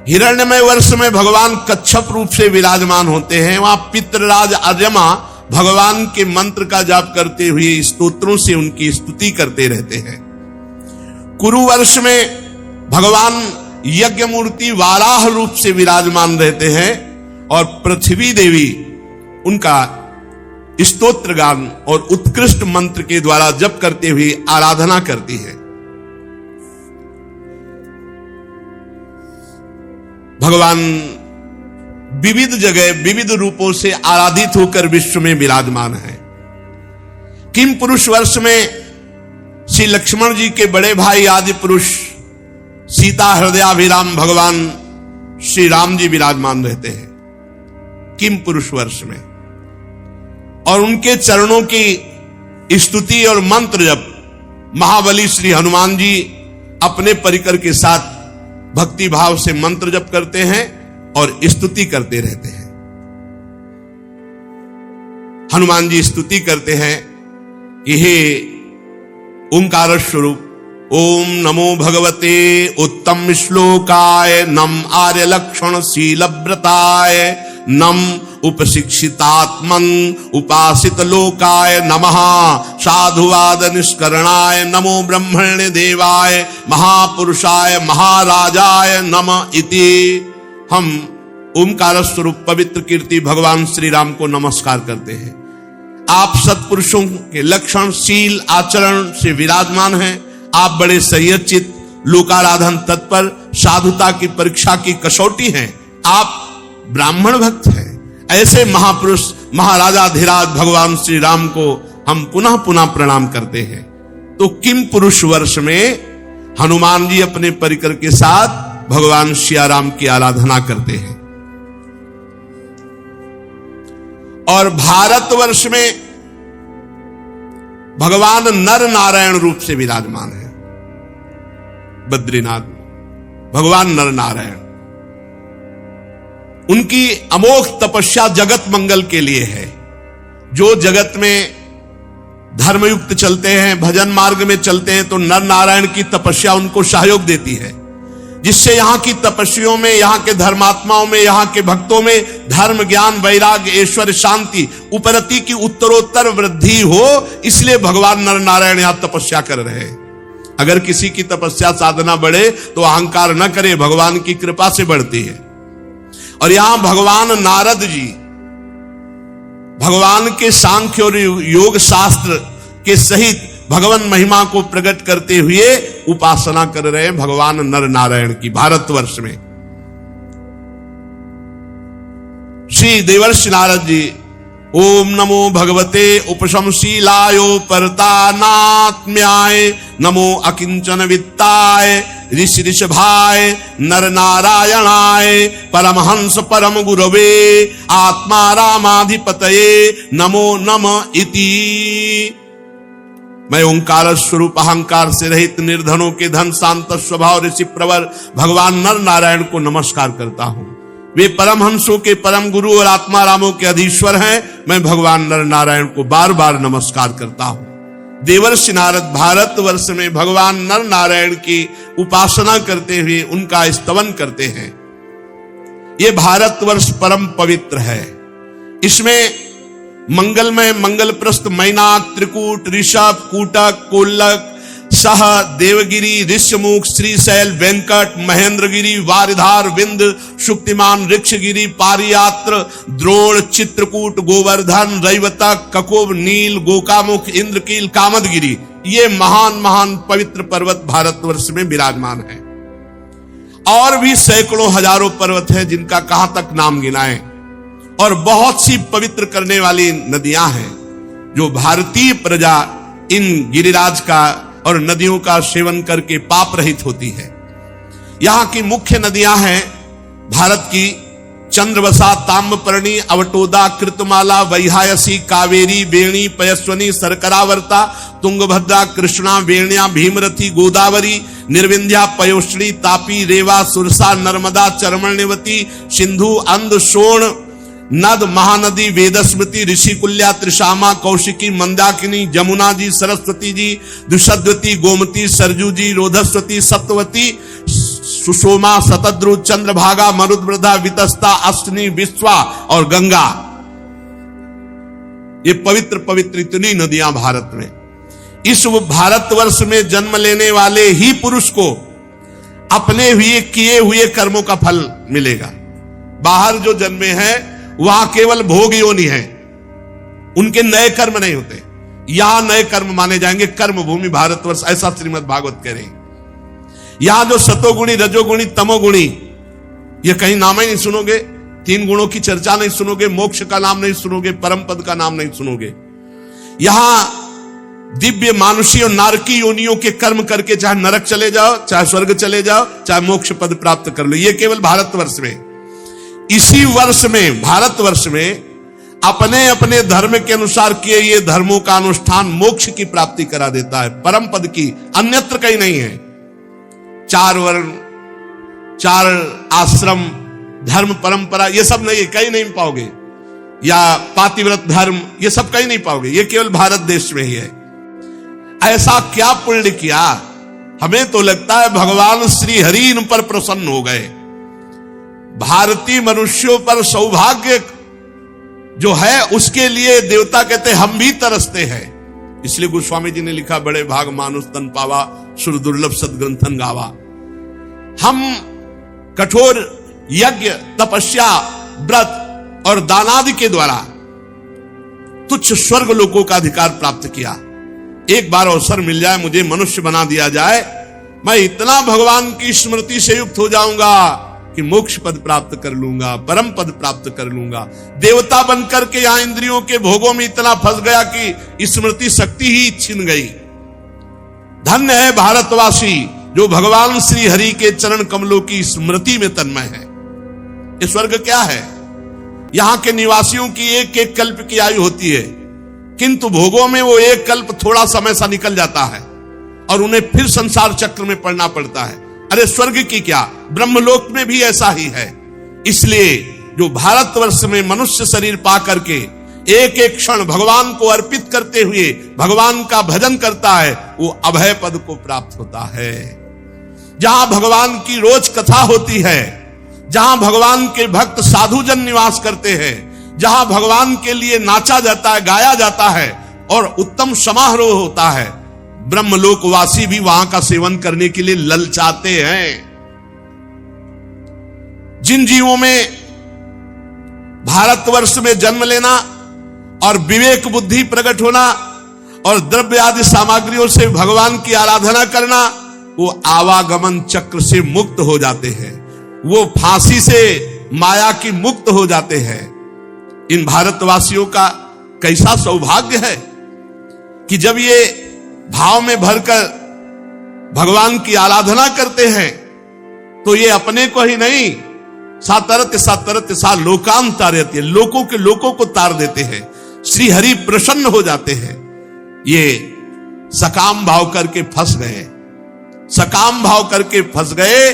हिरण्यमय वर्ष में भगवान कच्छप रूप से विराजमान होते हैं। वहां पितृराज अर्यमा भगवान के मंत्र का जाप करते हुए स्तोत्रों से उनकी स्तुति करते रहते हैं। कुरु वर्ष में भगवान यज्ञ मूर्ति वाराह रूप से विराजमान रहते हैं और पृथ्वी देवी उनका स्तोत्र गान और उत्कृष्ट मंत्र के द्वारा जप करते हुए आराधना करती है। भगवान विविध जगह विविध रूपों से आराधित होकर विश्व में विराजमान है। किम पुरुष वर्ष में श्री लक्ष्मण जी के बड़े भाई आदि पुरुष सीता हृदयाभिराम भगवान श्री राम जी विराजमान रहते हैं किम पुरुष वर्ष में, और उनके चरणों की स्तुति और मंत्र जप महाबली श्री हनुमान जी अपने परिकर के साथ भक्ति भाव से मंत्र जप करते हैं और स्तुति करते रहते हैं। हनुमान जी स्तुति करते हैं कि हे ओंकार स्वरूप, ओम नमो भगवते उत्तम श्लोकाय, नम आर्य लक्षण शीलव्रताय, नम उपशिक्षितात्मन उपासित लोकाय नमः, साधुवाद निष्करणाय नमो ब्रह्मण्य देवाय, महापुरुषाय महाराजाय नमः इति। हम ओंकार स्वरूप पवित्र कीर्ति भगवान श्री राम को नमस्कार करते हैं। आप सत्पुरुषों के लक्षण शील आचरण से विराजमान हैं। आप बड़े संयचित, लोकाराधन तत्पर, साधुता की परीक्षा की कसौटी हैं। आप ब्राह्मण भक्त हैं। ऐसे महापुरुष महाराजा धीराज भगवान श्री राम को हम पुनः पुनः प्रणाम करते हैं। तो किम पुरुष वर्ष में हनुमान जी अपने परिकर के साथ भगवान सियाराम की आराधना करते हैं। और भारत वर्ष में भगवान नर नारायण रूप से विराजमान है। बद्रीनाथ भगवान नर नारायण, उनकी अमोघ तपस्या जगत मंगल के लिए है। जो जगत में धर्मयुक्त चलते हैं, भजन मार्ग में चलते हैं, तो नर नारायण की तपस्या उनको सहयोग देती है, जिससे यहां की तपस्वियों में, यहां के धर्मात्माओं में, यहां के भक्तों में धर्म ज्ञान वैराग्य ऐश्वर्य शांति उपरति की उत्तरोत्तर वृद्धि हो। इसलिए भगवान नर नारायण यहां तपस्या कर रहे हैं। अगर किसी की तपस्या साधना बढ़े तो अहंकार न करे, भगवान की कृपा से बढ़ती है। और यहां भगवान नारद जी भगवान के सांख्य और योग शास्त्र के सहित भगवान महिमा को प्रकट करते हुए उपासना कर रहे हैं भगवान नर नारायण की। भारतवर्ष में श्री देवर्षि नारद जी ओम नमो भगवते उपशमशीलायो परतानात्म्याय, नमो अकिंचन वित्ताय ऋषि ऋषभाय नर नारायणाय, परमहंस परम गुरवे आत्मा रामाधिपतये नमो नमः इति। मैं ओंकार स्वरूप अहंकार से रहित निर्धनों के धन शांत स्वभाव ऋषि प्रवर भगवान नर नारायण को नमस्कार करता हूं। वे परमहंसों के परम गुरु और आत्मा रामों के अधीश्वर हैं। मैं भगवान नर नारायण को बार बार नमस्कार करता हूं। देवर्षि नारद भारतवर्ष में भगवान नर नारायण की उपासना करते हुए उनका स्तवन करते हैं। ये भारतवर्ष परम पवित्र है। इसमें मंगलमय, मंगलप्रस्थ, मैनाक, त्रिकूट, ऋषभ, कूटक, कोल्लक, सह, देवगिरी, ऋष्यमुख, श्रीशैल, वेंकट, महेंद्रगिरी, वारिधार, विंध, शुक्तिमान, ऋक्षगिरी, पारियात्र, द्रोण, चित्रकूट, गोवर्धन, रैवतक, ककुब, नील, गोकामुख, इंद्रकील, कामदगिरी, ये महान महान पवित्र पर्वत भारतवर्ष में विराजमान है। और भी सैकड़ों हजारों पर्वत हैं जिनका कहां तक नाम गिनाएं। और बहुत सी पवित्र करने वाली नदियां हैं जो भारतीय प्रजा इन गिरिराज का और नदियों का सेवन करके पाप रहित होती है। यहां की मुख्य नदियां हैं भारत की चंद्रवसा, ताम्रपर्णी, अवटोदा, कृतमाला, वैहायसी, कावेरी, वेणी, पयस्वनी, सरकरावर्ता, तुंगभद्रा, कृष्णा, वेण्या, भीमरथी, गोदावरी, निर्विंध्या, पयोष्णी, तापी, रेवा, सुरसा, नर्मदा, चरमण्यवती, सिंधु, अंध, सोण, नद, महानदी, वेदस्मृति, ऋषिकुल्या, त्रिशामा, कौशिकी, मंदाकिनी, जमुना जी, सरस्वती जी, दुषद्वती, गोमती, सरजू जी, रोधस्वती, सप्तवती, सुषोमा, शतद्रु, चंद्रभागा, मरुद्वृद्धा, वितस्ता, अष्टनी, विश्वा और गंगा। ये पवित्र पवित्र इतनी नदियां भारत में। इस भारतवर्ष में जन्म लेने वाले ही पुरुष को अपने हुए किए हुए कर्मों का फल मिलेगा। बाहर जो जन्मे हैं वहां केवल भोग योनि है, उनके नए कर्म नहीं होते। यहां नए कर्म माने जाएंगे, कर्म भूमि भारतवर्ष, ऐसा श्रीमद् भागवत कह रहे हैं। यहां जो सतोगुणी, रजोगुणी, तमोगुणी, ये कहीं नाम ही नहीं सुनोगे, 3 गुणों की चर्चा नहीं सुनोगे, मोक्ष का नाम नहीं सुनोगे, परम पद का नाम नहीं सुनोगे। यहां दिव्य मानुषी और नारकी योनियों के कर्म करके चाहे नरक चले जाओ, चाहे स्वर्ग चले जाओ, चाहे मोक्ष पद प्राप्त कर लो। ये केवल भारतवर्ष में। इसी वर्ष में, भारतवर्ष में अपने अपने धर्म के अनुसार किए ये धर्मों का अनुष्ठान मोक्ष की प्राप्ति करा देता है, परम पद की, अन्यत्र कहीं नहीं है। 4 वर्ण, 4 आश्रम, धर्म, परंपरा, ये सब नहीं, कहीं नहीं पाओगे। या पातिव्रत धर्म, ये सब कहीं नहीं पाओगे। ये केवल भारत देश में ही है। ऐसा क्या पुण्य किया? हमें तो लगता है भगवान श्री हरि इन पर प्रसन्न हो गए। भारतीय मनुष्यों पर सौभाग्य जो है उसके लिए देवता कहते हम भी तरसते हैं। इसलिए गोस्वामी जी ने लिखा, बड़े भाग मानुष तन पावा, सुर दुर्लभ सदग्रंथन गावा। हम कठोर यज्ञ, तपस्या, व्रत और दानादि के द्वारा तुच्छ स्वर्ग लोकों का अधिकार प्राप्त किया। एक बार अवसर मिल जाए, मुझे मनुष्य बना दिया जाए, मैं इतना भगवान की स्मृति से युक्त हो जाऊंगा कि मोक्ष पद प्राप्त कर लूंगा, परम पद प्राप्त कर लूंगा। देवता बनकर के यहां इंद्रियों के भोगों में इतना फंस गया कि स्मृति शक्ति ही छिन गई। धन्य है भारतवासी जो भगवान श्री हरि के चरण कमलों की स्मृति में तन्मय है। ये स्वर्ग क्या है? यहां के निवासियों की एक एक कल्प की आयु होती है, किंतु भोगों में वो एक कल्प थोड़ा समय सा निकल जाता है और उन्हें फिर संसार चक्र में पड़ना पड़ता है। अरे स्वर्ग की क्या, ब्रह्मलोक में भी ऐसा ही है। इसलिए जो भारतवर्ष में मनुष्य शरीर पा करके एक एक क्षण भगवान को अर्पित करते हुए भगवान का भजन करता है, वो अभय पद को प्राप्त होता है। जहां भगवान की रोज कथा होती है, जहां भगवान के भक्त साधुजन निवास करते हैं, जहां भगवान के लिए नाचा जाता है, गाया जाता है और उत्तम समारोह होता है, ब्रह्मलोकवासी भी वहां का सेवन करने के लिए ललचाते हैं। जिन जीवों में भारतवर्ष में जन्म लेना और विवेक बुद्धि प्रकट होना और द्रव्य आदि सामग्रियों से भगवान की आराधना करना, वो आवागमन चक्र से मुक्त हो जाते हैं, वो फांसी से माया की मुक्त हो जाते हैं। इन भारतवासियों का कैसा सौभाग्य है कि जब ये भाव में भरकर भगवान की आराधना करते हैं तो ये अपने को ही नहीं, सातरत सा लोकांतारयत, लोकों के लोकों को तार देते हैं। श्री हरि प्रसन्न हो जाते हैं। ये सकाम भाव करके फंस गए, सकाम भाव करके फंस गए।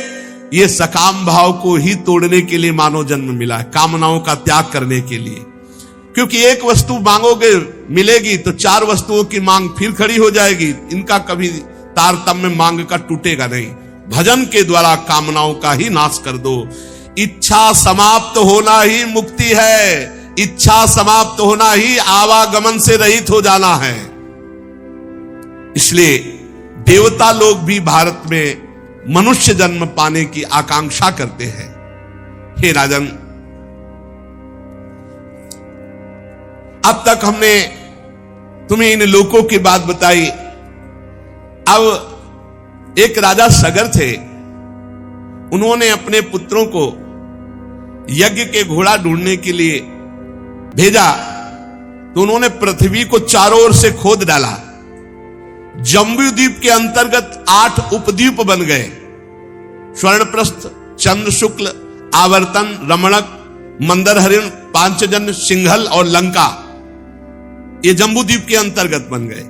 ये सकाम भाव को ही तोड़ने के लिए मानव जन्म मिला है, कामनाओं का त्याग करने के लिए। क्योंकि एक वस्तु मांगोगे मिलेगी तो 4 वस्तुओं की मांग फिर खड़ी हो जाएगी। इनका कभी तारतम्य मांग का टूटेगा नहीं। भजन के द्वारा कामनाओं का ही नाश कर दो। इच्छा समाप्त होना ही मुक्ति है। इच्छा समाप्त होना ही आवागमन से रहित हो जाना है। इसलिए देवता लोग भी भारत में मनुष्य जन्म पाने की आकांक्षा करते हैं। हे राजन, अब तक हमने तुम्हें इन लोकों की बात बताई। अब एक राजा सगर थे, उन्होंने अपने पुत्रों को यज्ञ के घोड़ा ढूंढने के लिए भेजा, तो उन्होंने पृथ्वी को चारों ओर से खोद डाला। जम्बूद्वीप के अंतर्गत 8 उपद्वीप बन गए। स्वर्णप्रस्थ, चंद्र शुक्ल, आवर्तन, रमणक, मंदरहरिण, पांचजन्य, सिंघल और लंका, ये जम्बूद्वीप के अंतर्गत बन गए।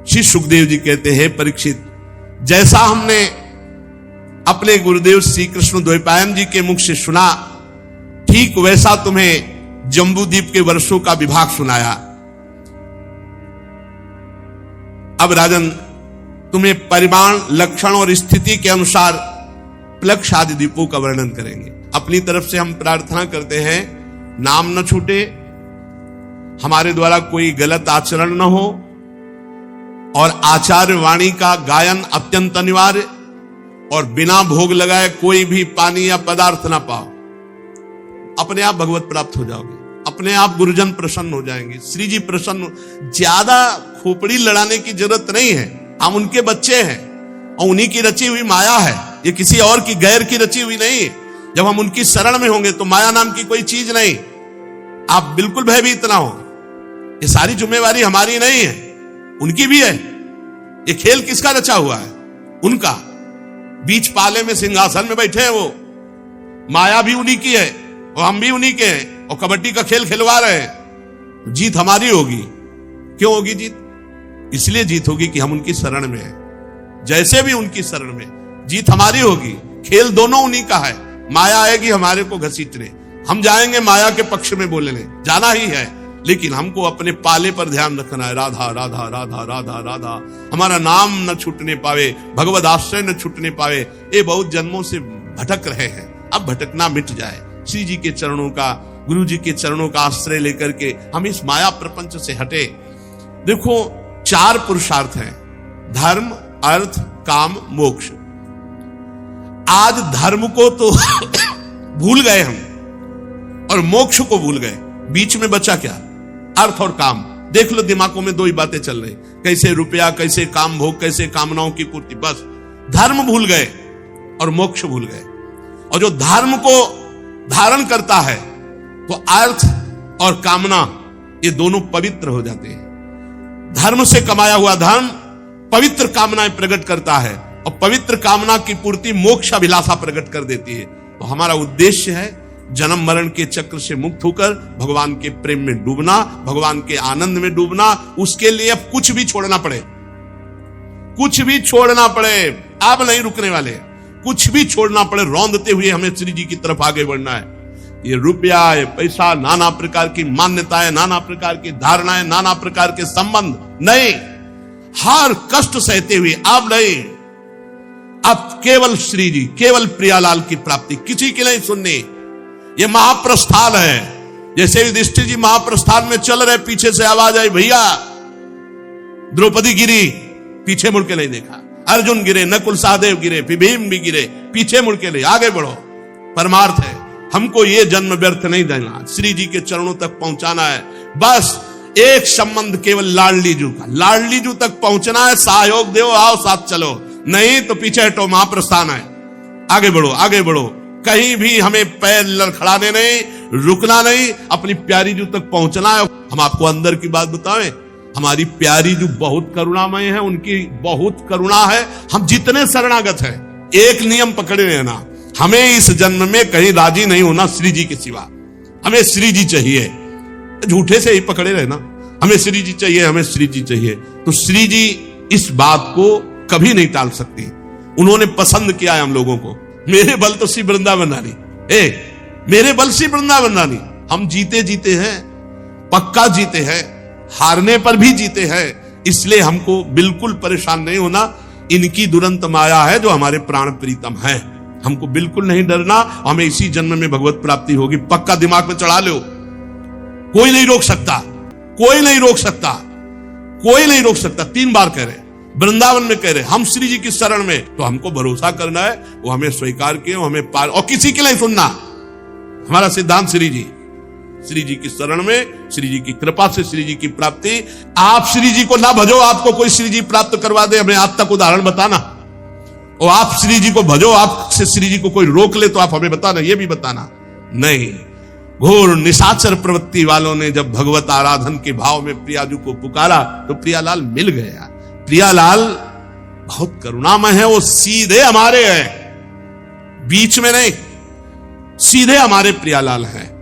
श्री सुखदेव जी कहते हैं, परीक्षित, जैसा हमने अपने गुरुदेव श्री कृष्ण द्वैपायन जी के मुख से सुना, ठीक वैसा तुम्हें जम्बूद्वीप के वर्षों का विभाग सुनाया। अब राजन, तुम्हें परिमाण, लक्षण और स्थिति के अनुसार प्लक्ष आदि द्वीपों का वर्णन करेंगे। अपनी तरफ से हम प्रार्थना करते हैं, नाम न छूटे, हमारे द्वारा कोई गलत आचरण न हो, और आचार्य वाणी का गायन अत्यंत अनिवार्य, और बिना भोग लगाए कोई भी पानी या पदार्थ ना पाओ। अपने आप भगवत प्राप्त हो जाओगे, अपने आप गुरुजन प्रसन्न हो जाएंगे, श्री जी प्रसन्न। ज्यादा खोपड़ी लड़ाने की जरूरत नहीं है, हम उनके बच्चे हैं और उन्हीं की रची हुई माया है, ये किसी और की गैर की रची हुई नहीं है। जब हम उनकी शरण में होंगे तो माया नाम की कोई चीज नहीं। आप बिल्कुल भयभीत ना हो, ये सारी जिम्मेवारी हमारी नहीं है, उनकी भी है। ये खेल किसका रचा हुआ है? उनका। बीच पाले में सिंहासन में बैठे हैं वो, माया भी उन्हीं की है और हम भी उन्हीं के हैं, और कबड्डी का खेल खिलवा रहे हैं। जीत हमारी होगी। क्यों होगी जीत? इसलिए जीत होगी कि हम उनकी शरण में हैं। जैसे भी उनकी शरण में, जीत हमारी होगी। खेल दोनों उन्हीं का है। माया आएगी हमारे को घसीटने, हम जाएंगे माया के पक्ष में बोलने, जाना ही है, लेकिन हमको अपने पाले पर ध्यान रखना है। राधा राधा राधा राधा राधा, हमारा नाम न छूटने पावे, भगवद आश्रय न छूटने पावे। ये बहुत जन्मों से भटक रहे हैं, अब भटकना मिट जाए। श्री जी के चरणों का, गुरु जी के चरणों का आश्रय लेकर के हम इस माया प्रपंच से हटे। देखो, 4 पुरुषार्थ हैं, धर्म, अर्थ, काम, मोक्ष। आज धर्म को तो भूल गए हम और मोक्ष को भूल गए, बीच में बचा क्या? अर्थ और काम। देख लो, दिमागों में 2 ही बातें चल रही, कैसे रुपया, कैसे काम भोग, कैसे कामनाओं की पूर्ति। बस धर्म भूल गए और मोक्ष भूल गए। और जो धर्म को धारण करता है तो अर्थ और कामना ये दोनों पवित्र हो जाते हैं। धर्म से कमाया हुआ धन पवित्र कामनाएं प्रकट करता है, और पवित्र कामना की पूर्ति मोक्ष अभिलाषा प्रकट कर देती है। तो हमारा उद्देश्य है जन्म मरण के चक्र से मुक्त होकर भगवान के प्रेम में डूबना, भगवान के आनंद में डूबना। उसके लिए अब कुछ भी छोड़ना पड़े, कुछ भी छोड़ना पड़े, अब नहीं रुकने वाले। कुछ भी छोड़ना पड़े, रौंदते हुए हमें श्री जी की तरफ आगे बढ़ना है। ये रुपया, ये पैसा, नाना प्रकार की मान्यताएं, नाना प्रकार की धारणाएं, नाना प्रकार के संबंध नहीं, हर कष्ट सहते हुए अब नहीं, अब केवल श्री जी, केवल प्रियालाल की प्राप्ति, किसी की नहीं सुननी। ये महाप्रस्थान है। जैसे युधिष्ठिर जी महाप्रस्थान में चल रहे, पीछे से आवाज आई, भैया द्रौपदी गिरी, पीछे मुड़ के नहीं देखा। अर्जुन गिरे, नकुल सहदेव गिरे, फिर भीम भी गिरे, पीछे मुड़ के नहीं, आगे बढ़ो। परमार्थ है, हमको ये जन्म व्यर्थ नहीं देना, श्री जी के चरणों तक पहुंचाना है। बस एक संबंध केवल लाडली जू का, लाडली जू तक पहुंचना है। सहयोग दो, आओ साथ चलो, नहीं तो पीछे हटो, महाप्रस्थान है, आगे बढ़ो, आगे बढ़ो। कहीं भी हमें पैर लड़खड़ाने नहीं, रुकना नहीं, अपनी प्यारी जू तक पहुंचना है। हम आपको अंदर की बात बताएं, हमारी प्यारी जो बहुत करुणामय है, उनकी बहुत करुणा है। हम जितने शरणागत हैं, एक नियम पकड़े रहना, हमें इस जन्म में कहीं राजी नहीं होना श्री जी के सिवा। हमें श्री जी चाहिए, झूठे से ही पकड़े रहना, हमें श्री जी चाहिए, हमें श्री जी चाहिए। तो श्री जी इस बात को कभी नहीं टाल सकती। उन्होंने पसंद किया है हम लोगों को। मेरे बल तो श्री वृंदावन रानी, मेरे बल श्री वृंदावन रानी। हम जीते जीते हैं, पक्का जीते हैं, हारने पर भी जीते हैं। इसलिए हमको बिल्कुल परेशान नहीं होना। इनकी दुरंत माया है जो हमारे प्राण प्रीतम है। हमको बिल्कुल नहीं डरना, हमें इसी जन्म में भगवत प्राप्ति होगी, पक्का दिमाग में चढ़ा लो। कोई नहीं रोक सकता, कोई नहीं रोक सकता, कोई नहीं रोक सकता। 3 बार कह रहे, वृंदावन में कह रहे, हम श्री जी की शरण में, तो हमको भरोसा करना है, वो हमें स्वीकार किए, हमें पार, और किसी के नहीं सुनना। हमारा सिद्धांत श्री जी, श्री जी की शरण में, श्री जी की कृपा से श्री जी की प्राप्ति। आप श्री जी को ना भजो, आपको कोई श्री जी प्राप्त करवा दे, हमें आज तक उदाहरण बताना। और आप श्री जी को भजो, आपसे श्री जी को कोई रोक ले तो आप हमें बताना, ये भी बताना नहीं। घोर निशाचर प्रवृत्ति वालों ने जब भगवत आराधन के भाव में प्रियाजू को पुकारा तो प्रियालाल मिल गया। प्रियालाल बहुत करुणामय है, वो सीधे हमारे हैं, बीच में नहीं, सीधे हमारे प्रियालाल हैं।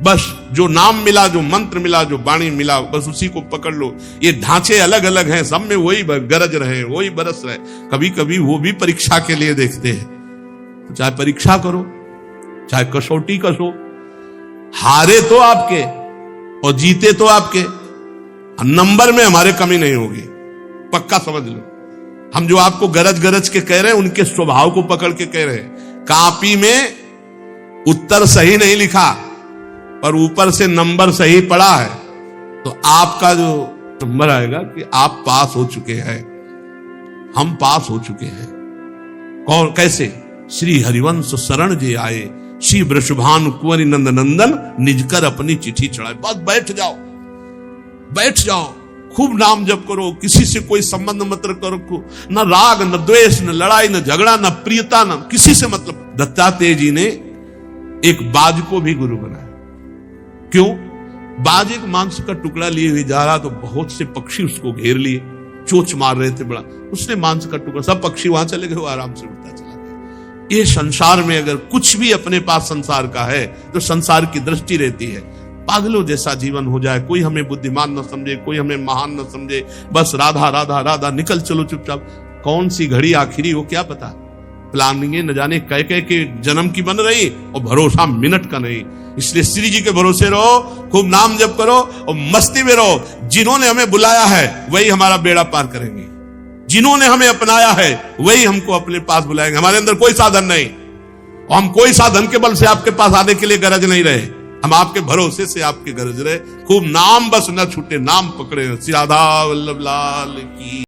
बस जो नाम मिला, जो मंत्र मिला, जो वाणी मिला, बस उसी को पकड़ लो। ये ढांचे अलग अलग हैं, सब में वही गरज रहे, वही बरस रहे। कभी कभी वो भी परीक्षा के लिए देखते हैं, तो चाहे परीक्षा करो, चाहे कसौटी कसो, हारे तो आपके और जीते तो आपके, नंबर में हमारे कमी नहीं होगी, पक्का समझ लो। हम जो आपको गरज गरज के कह रहे हैं, उनके स्वभाव को पकड़ के कह रहे हैं। कॉपी में उत्तर सही नहीं लिखा पर ऊपर से नंबर सही पड़ा है, तो आपका जो नंबर आएगा कि आप पास हो चुके हैं, हम पास हो चुके हैं। कौन, कैसे? श्री हरिवंश शरण जे आए, श्री वृषभानु कुंवरी नंद नंदन, निजकर अपनी चिट्ठी चढ़ाए। बस बैठ जाओ, बैठ जाओ, खूब नाम जप करो, किसी से कोई संबंध मत करो, न राग न द्वेष, न लड़ाई न झगड़ा, न प्रियता, न किसी से मतलब। दत्तात्रेय जी ने एक बाज को भी गुरु बनाया। क्यों? बाज एक मांस का टुकड़ा लिए हुए जा रहा, तो बहुत से पक्षी उसको घेर लिए, चोच मार रहे थे बड़ा, उसने मांस का टुकड़ा, सब पक्षी वहां चले गए, वो आराम से उड़ता चला गया। ये संसार में अगर कुछ भी अपने पास संसार का है तो संसार की दृष्टि रहती है, पागलों जैसा जीवन हो जाए, कोई हमें बुद्धिमान न समझे, कोई हमें महान न समझे, बस राधा राधा राधा, निकल चलो चुपचाप। कौन सी घड़ी आखिरी हो क्या पता, प्लानिंग न जाने कह कह के जन्म की बन रही और भरोसा मिनट का नहीं। इसलिए श्री जी के भरोसे रहो, खूब नाम जप करो और मस्ती में रहो। जिन्होंने हमें बुलाया है वही हमारा बेड़ा पार करेंगे, जिन्होंने हमें अपनाया है वही हमको अपने पास बुलाएंगे। हमारे अंदर कोई साधन नहीं, और हम कोई साधन के बल से आपके पास आने के लिए गरज नहीं रहे, हम आपके भरोसे से आपके गरज रहे। खूब नाम बस न छूटे, नाम पकड़े। श्री राधा वल्लभ लाल की।